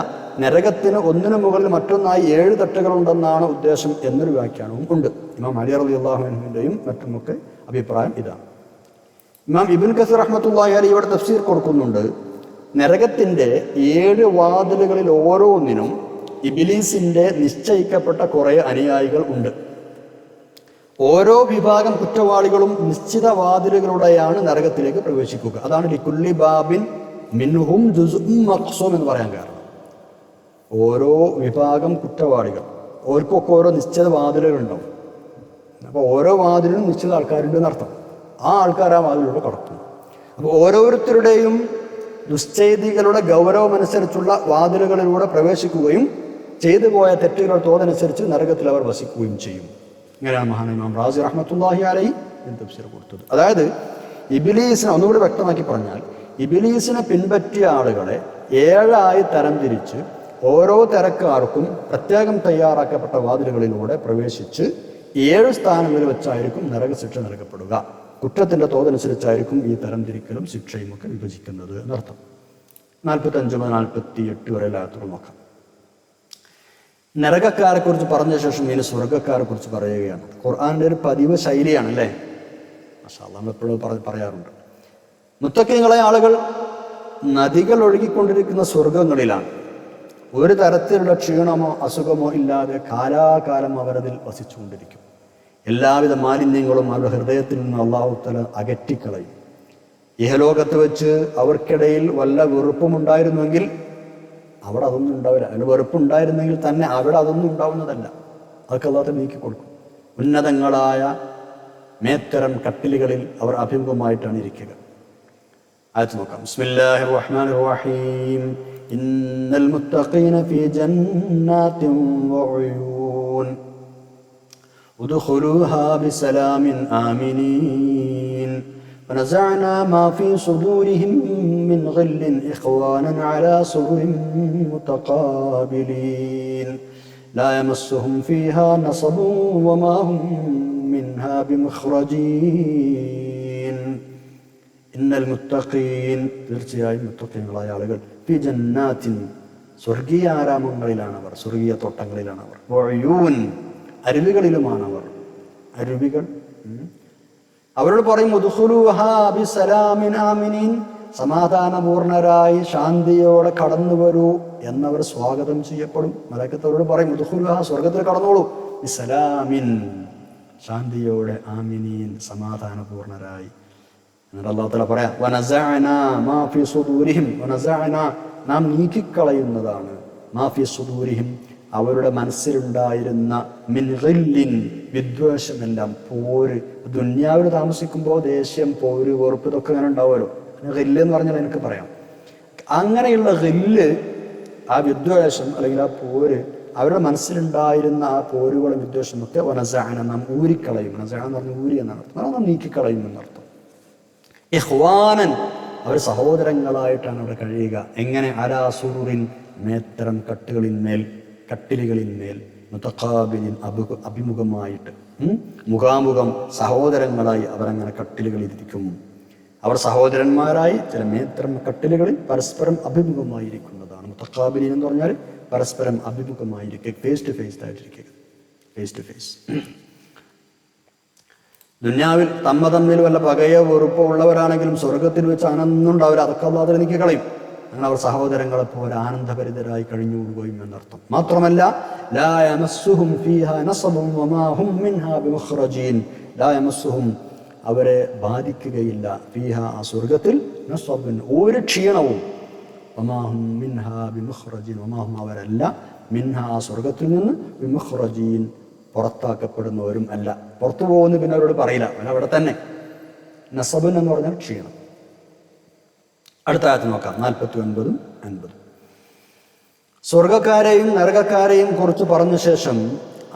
നരകത്തിന് ഒന്നിനു മുകളിൽ മറ്റൊന്നായി 7 തട്ടുകളുണ്ടെന്നാണ് ഉദ്ദേശം എന്നൊരു വ്യാഖ്യാനവും ഉണ്ട്. ഇമാം അലി റളിയല്ലാഹു അൻഹുവിന്റെയും മറ്റുമൊക്കെ അഭിപ്രായം ഇതാണ്. ഇമാം ഇബ്ൻ കസീർ റഹ്മത്തുള്ളാഹി അലൈഹി ഇവിടെ തഫ്സീർ കൊടുക്കുന്നുണ്ട്. നരകത്തിന്റെ 7 വാതിലുകളിൽ ഓരോന്നിനും ഇബ്ലീസിന്റെ നിശ്ചയിക്കപ്പെട്ട കുറെ അനുയായികൾ ഉണ്ട്. ഓരോ വിഭാഗം കുറ്റവാളികളും നിശ്ചിത വാതിലുകളുടെയാണ് നരകത്തിലേക്ക് പ്രവേശിക്കുക. അതാണ് ലികുല്ലി ബാബിൻ മിൻഹും ജുസ്ഉം മഖ്സൂം എന്ന് പറയാൻ കാരണം. ഓരോ വിഭാഗം കുറ്റവാളികൾ, ഓർക്കൊക്കെ ഓരോ നിശ്ചിത വാതിലുകളുണ്ടാവും. അപ്പോൾ ഓരോ വാതിലിനും നിശ്ചിത ആൾക്കാരുണ്ട് എന്നർത്ഥം. ആ ആൾക്കാർ ആ വാതിലൂടെ കടക്കും. അപ്പോൾ ഓരോരുത്തരുടെയും ദുശ്ചെയ്തികളുടെ ഗൗരവമനുസരിച്ചുള്ള വാതിലുകളിലൂടെ പ്രവേശിക്കുകയും ചെയ്തു പോയ തെറ്റുകൾ തോതനുസരിച്ച് നരകത്തിൽ അവർ വസിക്കുകയും ചെയ്യും. ഇങ്ങനെയാണ് മഹാനായ ഇമാം റാസി റഹ്മത്തുള്ളാഹി അലൈഹി തഫ്സീർ കൊടുത്തത്. അതായത് ഇബ്ലീസിനെ ഒന്നുകൂടി വ്യക്തമാക്കി പറഞ്ഞാൽ, ഇബ്ലീസിനെ പിൻപറ്റിയ ആളുകളെ 7 തരംതിരിച്ച് ഓരോ തരക്കാർക്കും പ്രത്യേകം തയ്യാറാക്കപ്പെട്ട വാതിലുകളിലൂടെ പ്രവേശിച്ച് 7 സ്ഥാനങ്ങളിൽ വെച്ചായിരിക്കും നരകശിക്ഷ നൽകപ്പെടുക. കുറ്റത്തിന്റെ തോതനുസരിച്ചായിരിക്കും ഈ തരംതിരിക്കലും ശിക്ഷയും ഒക്കെ വിഭജിക്കുന്നത് എന്നർത്ഥം. 45 മുതൽ 48 വരെ ആയത്തുകൾ നോക്കാം. നരകക്കാരെ കുറിച്ച് പറഞ്ഞ ശേഷം ഇനി സ്വർഗക്കാരെ കുറിച്ച് പറയുകയാണ്. ഖുർആന്റെ ഒരു പതിവ് ശൈലിയാണ് അല്ലേ? മാഷാ അല്ലാഹ്, നമ്മൾ എപ്പോഴും പറയാറുണ്ട്. മുത്തഖീങ്ങളായ ആളുകൾ നദികൾ ഒഴുകിക്കൊണ്ടിരിക്കുന്ന സ്വർഗങ്ങളിലാണ്. ഒരു തരത്തിലുള്ള ക്ഷീണമോ അസുഖമോ ഇല്ലാതെ കാലാകാലം അവരതിൽ വസിച്ചുകൊണ്ടിരിക്കും. എല്ലാവിധ മാലിന്യങ്ങളും അവരുടെ ഹൃദയത്തിൽ നിന്ന് അല്ലാഹു തആല അകറ്റിക്കളയും. ഇഹലോകത്ത് വെച്ച് അവർക്കിടയിൽ വല്ല വെറുപ്പുമുണ്ടായിരുന്നെങ്കിൽ അവിടെ അതൊന്നും ഉണ്ടാവില്ല. അതിന് വെറുപ്പുണ്ടായിരുന്നെങ്കിൽ തന്നെ അവിടെ അതൊന്നും ഉണ്ടാവുന്നതല്ല. അതൊക്കെ അല്ലാഹു തആല നീക്കി കൊടുക്കും. ഉന്നതങ്ങളായ മേത്തരം കട്ടിലുകളിൽ അവർ അഭിമുഖമായിട്ടാണ് ഇരിക്കുക. ആയത്ത് നോക്കാം. ബിസ്മില്ലാഹിർ റഹ്മാനിർ റഹീം. ഇന്നൽ മുത്തഖീന ഫീ ജന്നാത്തിൻ വഉയൂൻ ഉദ്ഖുലൂഹാ ബിസലാമിൻ ആമിനീൻ ونزعنا ما في صدورهم من غل إخوانا على سرر متقابلين لا يمسهم فيها نصب وما هم منها بمخرجين إن المتقين തീർച്ചയായും മുത്തഖീങ്ങളായ ആളുകൾ ഫി ജന്നാത്തിൻ സ്വർഗീയ ആരാമങ്ങളിലാണവർ, സ്വർഗീയ തോട്ടങ്ങളിലാണവർ. വഉയൂൻ അരുവികളിലുമാണവർ. അരുവികൾ അവരോട് പറയും ഉദ്ഖുലൂഹാ ബിസലാമിൻ ആമിനീൻ, സമാധാനപൂർണരായി ശാന്തിയോടെ കടന്നു വരൂ എന്നവർ സ്വാഗതം ചെയ്യപ്പെടും. മലക്കത്തവരോട് പറയും ഉദ്ഖുലൂഹാ, സ്വർഗത്തിൽ കടന്നോളൂ, ബിസലാമിൻ, ശാന്തിയോടെ, ആമിനീൻ, സമാധാനപൂർണരായി. എന്നിട്ട് അല്ലാഹു തആല പറയാം വനസഅനാ മാ ഫീ സുദൂരിഹിം, വനസഅനാ, നാം നീക്കിക്കളയുന്നതാണ്, മാ ഫീ സുദൂരിഹിം, അവരുടെ മനസ്സിലുണ്ടായിരുന്ന മിൻ ഗില്ലിൻ, വിദ്വേഷമെല്ലാം, പോര്. ദുന്യാവിൽ താമസിക്കുമ്പോൾ ദേഷ്യം, പോര്, വെറുപ്പ്, ഇതൊക്കെ അങ്ങനെ ഉണ്ടാവുമല്ലോ. ഗില്ല് എന്ന് പറഞ്ഞാൽ എനിക്ക് പറയാം. അങ്ങനെയുള്ള ഗില്ല്, ആ വിദ്വേഷം അല്ലെങ്കിൽ ആ പോര്, അവരുടെ മനസ്സിലുണ്ടായിരുന്ന ആ പോരുകളും വിദ്വേഷമൊക്കെ വനസഅന, നാം ഊരിക്കളയും. വനസഅന എന്ന് പറഞ്ഞാൽ ഊരി എന്നാണ് അർത്ഥം. നാം നീക്കിക്കളയും എന്നർത്ഥം. ഇഖ്വാനൻ, അവർ സഹോദരങ്ങളായിട്ടാണ് അവിടെ കഴിയുക. എങ്ങനെ? അലാ സുറുറിൻ, മേത്തരം കട്ടിലുകളിന്മേൽ മുതഖാബിലിൻ, അഭിമുഖമായിട്ട്, മുഖാമുഖം സഹോദരങ്ങളായി അവരങ്ങനെ കട്ടിലുകളിലിരിക്കും. അവർ സഹോദരന്മാരായി ചില മേത്തരം കട്ടിലുകളിൽ പരസ്പരം അഭിമുഖമായിരിക്കുന്നതാണ്. മുതഖാബിലിൻ എന്ന് പറഞ്ഞാൽ പരസ്പരം അഭിമുഖമായിരിക്കുക, ഫേസ് ടു ഫേസ് ആയിട്ടിരിക്കുക, ഫേസ് ടു ഫേസ്. ദുന്യാവിൽ തമ്മിൽ വല്ല പകയോ വെറുപ്പോ ഉള്ളവരാണെങ്കിലും സ്വർഗത്തിൽ വെച്ച് അനന്നുണ്ടാവില്ല. അതൊക്കെ അല്ലാതെ എനിക്ക് കളയും. അങ്ങനെ അവർ സഹോദരങ്ങളെ പോലെ ആനന്ദഭരിതരായി കഴിഞ്ഞുകൂടുകയും എന്നർത്ഥം. മാത്രമല്ല ലാ യമസ്സുഹും ഫീഹാ നസബും വമാ ഹും മിൻഹാ ബിമുഖ്റജീൻ, ലാ യമസ്സുഹും, അവരെ ബാധിക്കുകയില്ല, ഫീഹാ, ആ സ്വർഗത്തിൽ, നസബുൻ, ഒരു ക്ഷീണവും, വമാ ഹും മിൻഹാ ബിമുഖ്റജീൻ, വമാ ഹും, അവരല്ല, മിൻഹാ, സ്വർഗത്തിൽ നിന്ന്, ബിമുഖ്റജീൻ, പുറത്താക്കപ്പെടുന്നവരും അല്ല. പുറത്തു പോകുന്നു പിന്നെ അവരോട് പറയില്ല, അവിടെ തന്നെ. നസബുൻ എന്ന് പറഞ്ഞാൽ ക്ഷീണം. അടുത്ത ആയത്ത് നോക്കാം, 49, 50. സ്വർഗക്കാരെയും നരകക്കാരെയും കുറിച്ച് പറഞ്ഞ ശേഷം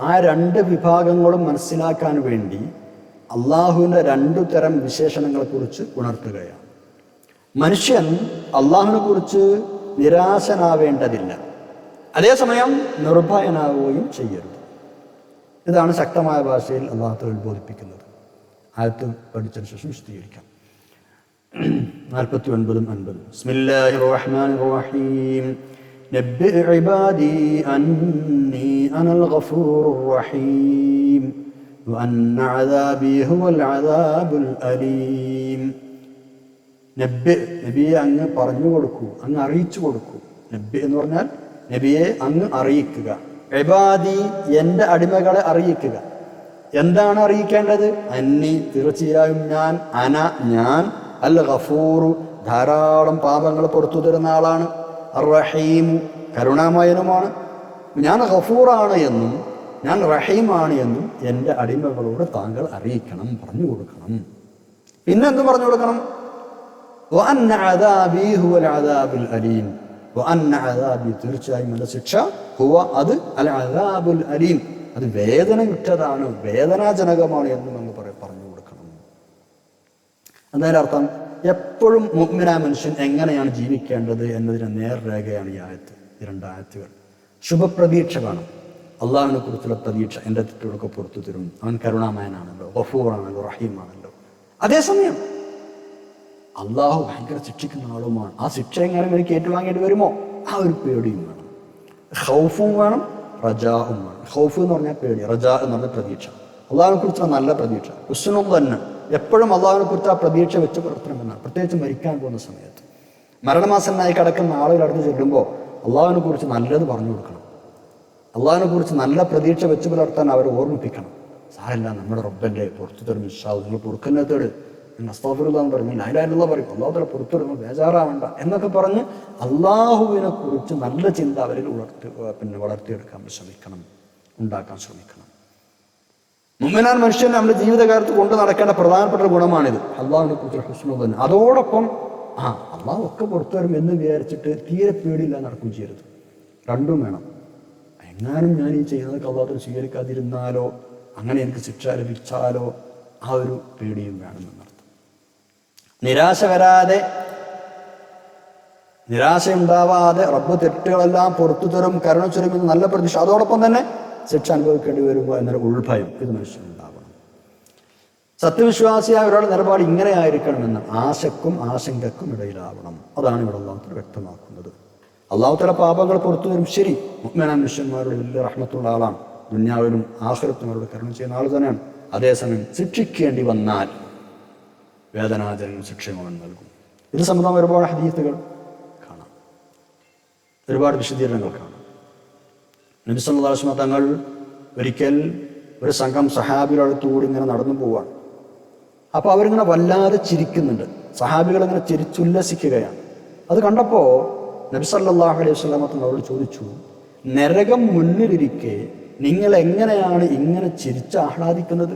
ആ രണ്ട് വിഭാഗങ്ങളും മനസ്സിലാക്കാൻ വേണ്ടി അള്ളാഹുവിൻ്റെ 2 തരം വിശേഷണങ്ങളെ കുറിച്ച് ഉണർത്തുകയാണ്. മനുഷ്യൻ അള്ളാഹുവിനെ കുറിച്ച് നിരാശനാവേണ്ടതില്ല, അതേസമയം നിർഭയനാവുകയും ചെയ്യരുത്. ഇതാണ് ശക്തമായ ഭാഷയിൽ അള്ളാഹു ഉത്ബോധിപ്പിക്കുന്നത്. ആയത്ത് പഠിച്ചതിന് ശേഷം വിശദീകരിക്കാം. 49, 50. ബിസ്മില്ലാഹിർ റഹ്മാനിർ റഹീം. നബ്ബി ഇബാദി അന്നി അനൽ ഗഫൂറുർ റഹീം വഅന്ന അദാബി ഹുവൽ അദാബുൽ അലീം. നബിയെ അങ്ങ് പറഞ്ഞു കൊടുക്കൂ, അങ്ങ് അറിയിച്ചു കൊടുക്കൂ. നബി എന്ന് പറഞ്ഞാൽ നബിയെ അങ്ങ് അറിയിക്കുക. ഇബാദി, എൻ്റെ അടിമകളെ അറിയിക്കുക. എന്താണ് അറിയിക്കേണ്ടത്? അന്നി, തീർച്ചയായും ഞാൻ, അന, ഞാൻ, അൽ ഗഫൂറു, ധാരാളം പാപങ്ങൾ പുറത്തു തരുന്ന ആളാണ്, അർ റഹീമു, കരുണാമയനുമാണ്. ഞാൻ ഗഫൂറാണ് എന്നും ഞാൻ റഹീമാണ് എന്നും എൻ്റെ അടിമകളോട് താങ്കൾ അറിയിക്കണം, പറഞ്ഞു കൊടുക്കണം. പിന്നെ എന്ത് പറഞ്ഞു കൊടുക്കണം? വഅന്ന അദാബി ഹുവൽ അദാബുൽ അലീം, വഅന്ന അദാബി, തീർച്ചയായും എൻ്റെ ശിക്ഷ, ഹുവ, അത്, അൽ അദാബുൽ അലീം, അത് വേദനയുറ്റതാണ്, വേദനാജനകമാണ് എന്നും അങ്ങ് പറഞ്ഞു കൊടുക്കണം. എന്തായാലും അർത്ഥം, എപ്പോഴും മുഅ്മിനായ മനുഷ്യൻ എങ്ങനെയാണ് ജീവിക്കേണ്ടത് എന്നതിന് നേർരേഖയാണ് ഈ ആയത്ത്, ഈ 2 ആയത്തുകൾ. ശുഭപ്രതീക്ഷ കാണും, അള്ളാഹുവിനെ കുറിച്ചുള്ള പ്രതീക്ഷ, എൻ്റെ തെറ്റുകളൊക്കെ പുറത്തു തരും, അവൻ കരുണാമയനാണല്ലോ, ഗഫൂറാണല്ലോ, റഹീമാണല്ലോ. അതേസമയം അള്ളാഹു ഭയങ്കര ശിക്ഷിക്കുന്ന ആളുമാണ്. ആ ശിക്ഷ എങ്ങനെ എനിക്ക് ഏറ്റുവാങ്ങേണ്ടി വരുമോ, ആ ഒരു പേടിയും വേണം. ഖൗഫും വേണം, റജാഉം വേണം. ഖൗഫ് എന്ന് പറഞ്ഞാൽ പേടി, റജാ എന്ന് പറഞ്ഞാൽ പ്രതീക്ഷ. അള്ളാഹുവിനെ കുറിച്ചുള്ള നല്ല പ്രതീക്ഷ, ഹുസ്നുൽ തന്നെ, എപ്പോഴും അള്ളാഹുവിനെ കുറിച്ച് ആ പ്രതീക്ഷ വെച്ച് പുലർത്തണമെന്നാണ്. പ്രത്യേകിച്ച് മരിക്കാൻ പോകുന്ന സമയത്ത്, മരണമാസനായി കിടക്കുന്ന ആളുകൾ അടുത്ത് ചെല്ലുമ്പോൾ അള്ളാഹുവിനെ കുറിച്ച് നല്ലത് പറഞ്ഞു കൊടുക്കണം. അള്ളാഹുവിനെ കുറിച്ച് നല്ല പ്രതീക്ഷ വെച്ച് പുലർത്താൻ അവരെ ഓർമ്മിപ്പിക്കണം. സാരല്ല, നമ്മുടെ റബ്ബല്ലേ, പുറത്തു തരും, ഇൻഷാല്ലാഹ്, നിങ്ങൾ പൊറുക്കുന്നതോട് അസ്തഗ്ഫിറുല്ലാഹ് എന്ന് പറയും, ലാ ഇലാഹ ഇല്ലല്ലാഹ് പറയും, അള്ളാഹു തആല പുറത്തു തരുന്നു, ബേജാറാവണ്ട എന്നൊക്കെ പറഞ്ഞ് അള്ളാഹുവിനെ കുറിച്ച് നല്ല ചിന്ത അവരിൽ വളർത്തിയെടുക്കാൻ ശ്രമിക്കണം, ഉണ്ടാക്കാൻ ശ്രമിക്കണം. മുഅ്മിനായ മനുഷ്യൻ നമ്മുടെ ജീവിതകാലത്ത് കൊണ്ട് നടക്കേണ്ട പ്രധാനപ്പെട്ട ഗുണമാണിത്, അള്ളാഹുവിനെ കുറിച്ച് ഹുസ്നുൽ തന്നെ. അതോടൊപ്പം അള്ളാഹു ഒക്കെ പുറത്തു വരും എന്ന് വിചാരിച്ചിട്ട് തീരെ പേടിയില്ല നടക്കും ചെയ്യരുത്. രണ്ടും വേണം. എങ്ങാനും ഞാൻ ഈ ചെയ്യുന്നതൊക്കെ അള്ളാഹു സ്വീകരിക്കാതിരുന്നാലോ, അങ്ങനെ എനിക്ക് ശിക്ഷ ലഭിച്ചാലോ, ആ ഒരു പേടിയും വേണമെന്നർത്ഥം. നിരാശയുണ്ടാവാതെ റബ്ബ് തെറ്റുകളെല്ലാം പുറത്തു തരും, കരുണ ചൊരിയുമെന്ന് നല്ല പ്രതീക്ഷ, അതോടൊപ്പം തന്നെ ശിക്ഷ അനുഭവിക്കേണ്ടി വരുമോ എന്നൊരു ഉൾഭയം ഇത് മനുഷ്യനുണ്ടാവണം. സത്യവിശ്വാസിയായ ഒരാളുടെ നിലപാട് ഇങ്ങനെ ആയിരിക്കണമെന്ന് ആശക്കും ആശങ്കക്കും ഇടയിലാവണം. അതാണ് ഇവിടെ അള്ളാഹു തആല വ്യക്തമാക്കുന്നത്. അള്ളാഹു തആല പാപങ്ങൾ പുറത്തു തരും, ശരി. മുഅ്മിനായ മനുഷ്യന്മാരോട് വലിയ റഹ്മത്തുള്ള ആളാണ്, ദുനിയാവിലും ആഖിറത്തും അവരോട് കരുണ ചെയ്യുന്ന ആൾ തന്നെയാണ്. അതേസമയം ശിക്ഷിക്കേണ്ടി വന്നാൽ വേദനാജനകവും ശിക്ഷയും അവൻ നൽകും. ഇത് സംബന്ധമായ ഒരുപാട് ഹദീസുകൾ കാണാം, ഒരുപാട് വിശദീകരണങ്ങൾ കാണാം. നബി സല്ലല്ലാഹു അലൈഹി വസല്ലം തങ്ങൾ ഒരിക്കൽ ഒരു സംഘം സഹാബികളുടെ അടുത്തുകൂടി ഇങ്ങനെ നടന്നു പോവാണ്. അപ്പോൾ അവരിങ്ങനെ വല്ലാതെ ചിരിക്കുന്നുണ്ട്, സഹാബികൾ ഇങ്ങനെ ചിരിച്ചുല്ലസിക്കുകയാണ്. അത് കണ്ടപ്പോൾ നബി സല്ലല്ലാഹു അലൈഹി വസല്ലം തങ്ങളോട് ചോദിച്ചു, നരകം മുന്നിലിരിക്കെ നിങ്ങൾ എങ്ങനെയാണ് ഇങ്ങനെ ചിരിച്ച് ആഹ്ലാദിക്കുന്നത്?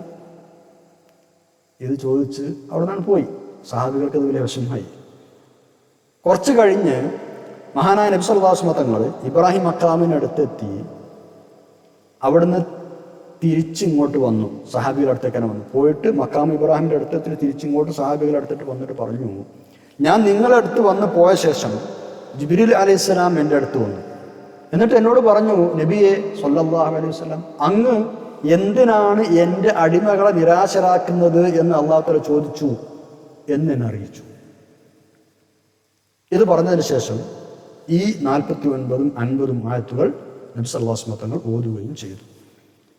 ഇത് ചോദിച്ച് അവിടെ നിന്നാണ് പോയി. സഹാബികൾക്ക് അത് വലിയ വിഷമമായി. കുറച്ച് കഴിഞ്ഞ് മഹാനായ നബി സല്ലല്ലാഹു അലൈഹി വസല്ലം തങ്ങൾ ഇബ്രാഹിം മഖാമിനടുത്തെത്തി. അവിടുന്ന് തിരിച്ചിങ്ങോട്ട് വന്നു, സഹാബികളുടെ അടുത്തേക്കാണ് വന്നു. പോയിട്ട് മഖാം ഇബ്രാഹിമിൻ്റെ അടുത്തെത്തി തിരിച്ചിങ്ങോട്ട് സഹാബികളുടെ അടുത്തിട്ട് വന്നിട്ട് പറഞ്ഞു, ഞാൻ നിങ്ങളുടെ അടുത്ത് വന്ന് പോയ ശേഷം ജിബ്രീൽ അലൈഹിസ്സലാം എൻ്റെ അടുത്ത് വന്നു. എന്നിട്ട് എന്നോട് പറഞ്ഞു, നബിയെ സ്വല്ലല്ലാഹു അലൈഹി വസല്ലം, അങ്ങ് എന്തിനാണ് എൻ്റെ അടിമകളെ നിരാശരാക്കുന്നത് എന്ന് അല്ലാഹു തആല ചോദിച്ചു എന്നെ അറിയിച്ചു. ഇത് പറഞ്ഞതിന് ശേഷം ഈ 49ഉം 50ഉം ആയത്തുകൾ നബി സല്ലല്ലാഹു അലൈഹി വസല്ലം തങ്ങൾ ഓതുകയും ചെയ്തു.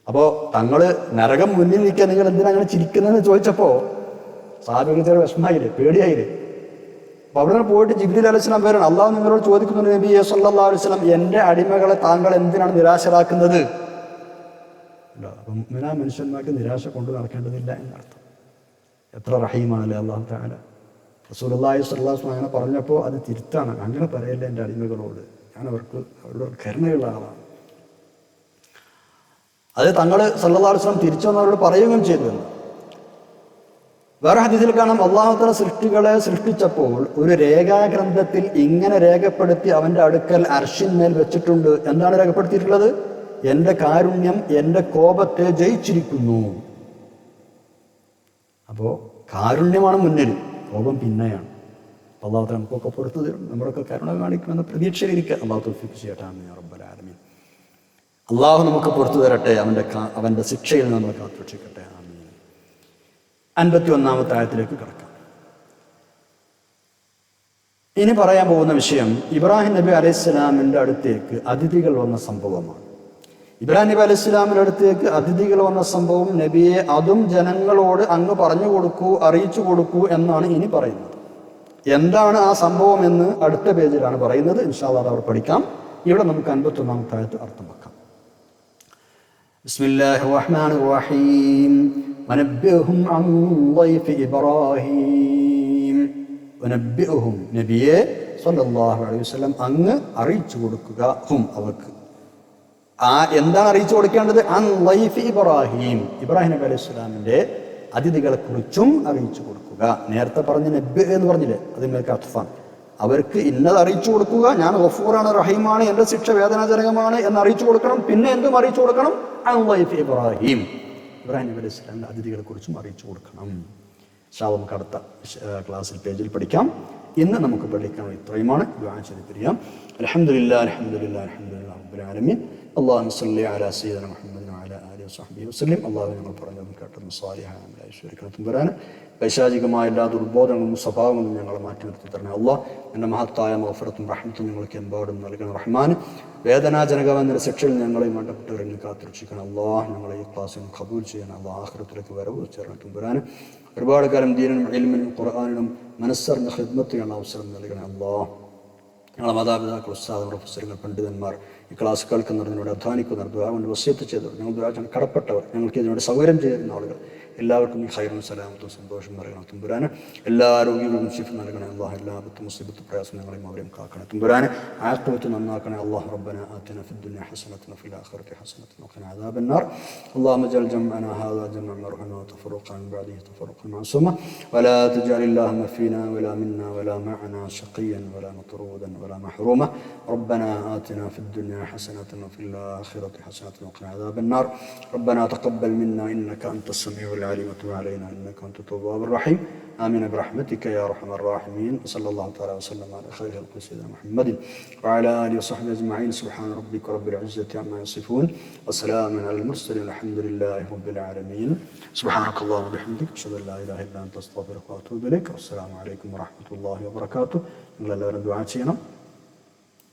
അപ്പോൾ തങ്ങള് നരകം മുന്നിൽ നിൽക്കാൻ നിങ്ങൾ എന്തിനാ അങ്ങനെ ചിരിക്കുന്നതെന്ന് ചോദിച്ചപ്പോൾ സഹാബികൾക്ക് ചെറിയ വിഷമായില്ലേ, പേടിയായില്ലേ. അപ്പൊ അവിടെ നിന്ന് പോയിട്ട് ജിബ്രീൽ അലൈഹിസ്സലാം വരണം, അള്ളാഹു നിങ്ങളോട് ചോദിക്കുന്നു നബിയെ സ്വല്ലല്ലാഹു അലൈഹി വസല്ലം, എൻ്റെ അടിമകളെ താങ്കൾ എന്തിനാണ് നിരാശരാക്കുന്നത്? അപ്പം മനുഷ്യന്മാർക്ക് നിരാശ കൊണ്ട് നടക്കേണ്ടതില്ല എന്നർത്ഥം. എത്ര റഹീമാണല്ലേ അല്ലാഹു തആല. റസൂലുള്ളാഹി സ്വല്ലല്ലാഹു അലൈഹി വസല്ലം അങ്ങനെ പറഞ്ഞപ്പോൾ അത് തിരുത്താണ്. അങ്ങനെ പറയല്ലേ എൻ്റെ അടിമകളോട്, ഞാൻ അവരുടെ കരുണയുള്ള ആളാണ്. അത് തങ്ങൾ സല്ലല്ലാഹു അലൈഹി വസല്ലം തിരിച്ചു വന്നവരോട് പറയുകയും ചെയ്തു. വേറെ ഹദീസിൽ കാണാം, അല്ലാഹു തആല സൃഷ്ടികളെ സൃഷ്ടിച്ചപ്പോൾ ഒരു രേഖാഗ്രന്ഥത്തിൽ ഇങ്ങനെ രേഖപ്പെടുത്തി അവൻ്റെ അടുക്കൽ അർശിന്മേൽ വെച്ചിട്ടുണ്ട്. എന്താണ് രേഖപ്പെടുത്തിയിട്ടുള്ളത്? എൻ്റെ കാരുണ്യം എൻ്റെ കോപത്തെ ജയിച്ചിരിക്കുന്നു. അപ്പോൾ കാരുണ്യമാണ് മുന്നിൽ, കോപം പിന്നെയാണ്. അല്ലാഹു തആല നമുക്കൊക്കെ പുറത്തു തരും, നമ്മളൊക്കെ കരുണ കാണിക്കുമെന്ന പ്രതീക്ഷയിലിരിക്കുക. അല്ലാഹു തൗഫീഖ് ചെയ്യട്ടെ. ആമീൻ യാ റബ്ബൽ ആലമീൻ. അല്ലാഹു നമുക്ക് പുറത്തു തരട്ടെ, അവൻ്റെ ശിക്ഷയിൽ നമ്മളെ കാത്തുരക്ഷിക്കട്ടെ. ആമീൻ. 51-ാമത്തെ ആയത്തിലേക്ക് കടക്കാം. ഇനി പറയാൻ പോകുന്ന വിഷയം ഇബ്രാഹിം നബി അലൈഹിസ്സലാമിൻ്റെ അടുത്തേക്ക് അതിഥികൾ വന്ന സംഭവമാണ്. ഇബ്രാഹിം നബി അലൈഹിസ്സലാമിൻ്റെ അടുത്തേക്ക് അതിഥികൾ വന്ന സംഭവം നബിയെ അതും ജനങ്ങളോട് അങ്ങ് പറഞ്ഞു കൊടുക്കൂ, അറിയിച്ചു കൊടുക്കൂ എന്നാണ് ഇനി പറയുന്നത്. എന്താണ് ആ സംഭവം എന്ന് അടുത്ത പേജിലാണ് പറയുന്നത്. ഇൻഷാ അല്ലാഹ് അവർ പഠിക്കാം. ഇവിടെ നമുക്ക് 51-ാമത്തെ ആയത്ത് അർത്ഥം വെക്കാം. ബിസ്മില്ലാഹിർ റഹ്മാനിർ റഹീം. വനബ്ബിഉഹും അൻ ളൈഫി ഇബ്രാഹിം. വനബ്ബിഉഹും, നബിയെ സ്വല്ലല്ലാഹു അലൈഹി വസല്ലം അങ്ങ് അറിയിച്ചു കൊടുക്കുക, ഹും അവർക്ക്. എന്താണ് അറിയിച്ചു കൊടുക്കേണ്ടത്? അൻ ളൈഫി ഇബ്രാഹിം, ഇബ്രാഹിം നബി അലൈഹി സ്വലാമിൻ്റെ അതിഥികളെ കുറിച്ചും അറിയിച്ചു കൊടുക്കുക. നേരത്തെ പറഞ്ഞ നബ്ബി എന്ന് പറഞ്ഞില്ലേ, അതിന്മേൽക്ക് അത്ഫാൻ. അവർക്ക് ഇന്നത് അറിയിച്ചു കൊടുക്കുക, ഞാൻ ഗഫൂറാണ് റഹീമാണ്, എൻ്റെ ശിക്ഷ വേദനാജനകമാണ് എന്ന് അറിയിച്ചു കൊടുക്കണം. പിന്നെ എന്തും അറിയിച്ചു കൊടുക്കണം? അൻ ളൈഫി ഇബ്രാഹിം, ഇബ്രാഹിം നബി അലൈഹി സ്വലാമിൻ്റെ അതിഥികളെ കുറിച്ചും അറിയിച്ചു കൊടുക്കണം. നമുക്ക് അടുത്ത ക്ലാസ്സിൽ പേജിൽ പഠിക്കാം. ഇന്ന് നമുക്ക് പഠിക്കണം ഇത്രയുമാണ്. ദുആ ചെയ്ത് പിരിയാം. അൽഹംദുലില്ലാഹി അൽഹംദുലില്ലാഹി അൽഹംദുലില്ലാഹി റബ്ബിൽ ആലമീൻ. അല്ലാഹുമ്മ സ്വല്ലി അലാ സയ്യിദിനാ മുഹമ്മദിൻ വഅലാ ആലിഹി വസഹ്ബിഹി വസല്ലം. അല്ലാഹു ഞങ്ങൾ പറഞ്ഞതും കേട്ടതും സ്വാലിഹായ അമലായി സ്വീകരിക്കണം തമ്പുരാനെ. പൈശാചികമായ എല്ലാ ദുർബോധങ്ങളും സ്വഭാവങ്ങളും ഞങ്ങളെ മാറ്റി നിർത്തി തരണേ അല്ലാഹ്. എൻ്റെ മഹത്തായ മഗ്ഫിറത്തും റഹ്മത്തും ഞങ്ങൾക്ക് എമ്പാടും നൽകണം റഹ്മാൻ. വേദനാജനകമെന്ന ശിക്ഷയിൽ ഞങ്ങളെയും വേണ്ടപ്പെട്ടവരെങ്കിൽ കാത്തുരക്ഷിക്കണം അല്ലാഹ്. ഞങ്ങളെ ഈ ക്ലാസ്സിനും ഖബൂൽ ചെയ്യണം അല്ലാഹ്. ആഖിറത്തിലേക്ക് വരവ് ചേരണം തമ്പുരാനെ. ഒരുപാട് കാലം ദീനിനും ഇൽമിനും ഖുർആനിനും മനസ്സറിഞ്ഞ ഖിദ്മത്ത് ചെയ്യാൻ അവസരം നൽകണം അല്ലാഹ്. ഞങ്ങളെ മാതാപിതാക്കൾ, ഉസ്താദ്, പ്രൊഫസറുകൾ, പണ്ഡിതന്മാർ, ഈ ക്ലാസ് കേൾക്കുന്നവർ, അധ്വാനിക്കുന്നവർ, ദുആ കൊണ്ട് വസിയത്ത് ചെയ്തവർ, ഞങ്ങൾ ദുആ ചെയ്യാൻ കടപ്പെട്ടവർ, ഞങ്ങൾക്ക് ഇതിനോട് സൗകര്യം ചെയ്യുന്ന ആളുകൾ, എല്ലാവർക്കും ഈ ഖൈറും സലാമത്തും സന്തോഷം നൽകണം തമ്പുരാനെ. എല്ലാ രോഗികൾക്കും ശിഫ് നൽകണേ അല്ലാഹ്. എല്ലാ മുസീബത്ത് പ്രയാസം ഞങ്ങളെയും അവരെയും കാക്കണേ തമ്പുരാനെ. ആഖിറത്ത് നന്നാക്കണേ അല്ലാഹ്. റബ്ബന ആതിനാ ഫിദ്ദുനിയ ഹസനത്തൻ വഫിൽ ആഖിറതി ഹസനത്തൻ വഖിനാ അദാബന്നാർ. اللهم اجعل جمعنا هذا جمعا مرحوما وتفرقا من بعده تفرقا معصوما ولا تجعل اللهم فينا ولا منا ولا معنا شقيا ولا مطرودا ولا محروما. ربنا آتنا في الدنيا حسنة وفي الآخرة حسنة وقنا عذاب النار. ربنا تقبل منا إنك أنت السميع العليم وتب علينا إنك أنت التواب الرحيم. آمين برحمتك يا أرحم الراحمين. وصلى الله تعالى وسلم على خير خلق سيدنا محمد وعلى آله وصحبه أجمعين. سبحان ربك رب العزة عما يصفون وسلام على المرسلين الحمد لله رب العالمين. سبحانك اللهم وبحمدك أشهد أن لا إله إلا أنت أستغفرك وأتوب إليك. والسلام عليكم ورحمة الله وبركاته. നിങ്ങളെല്ലാവരും ദുആ ചെയ്യണം.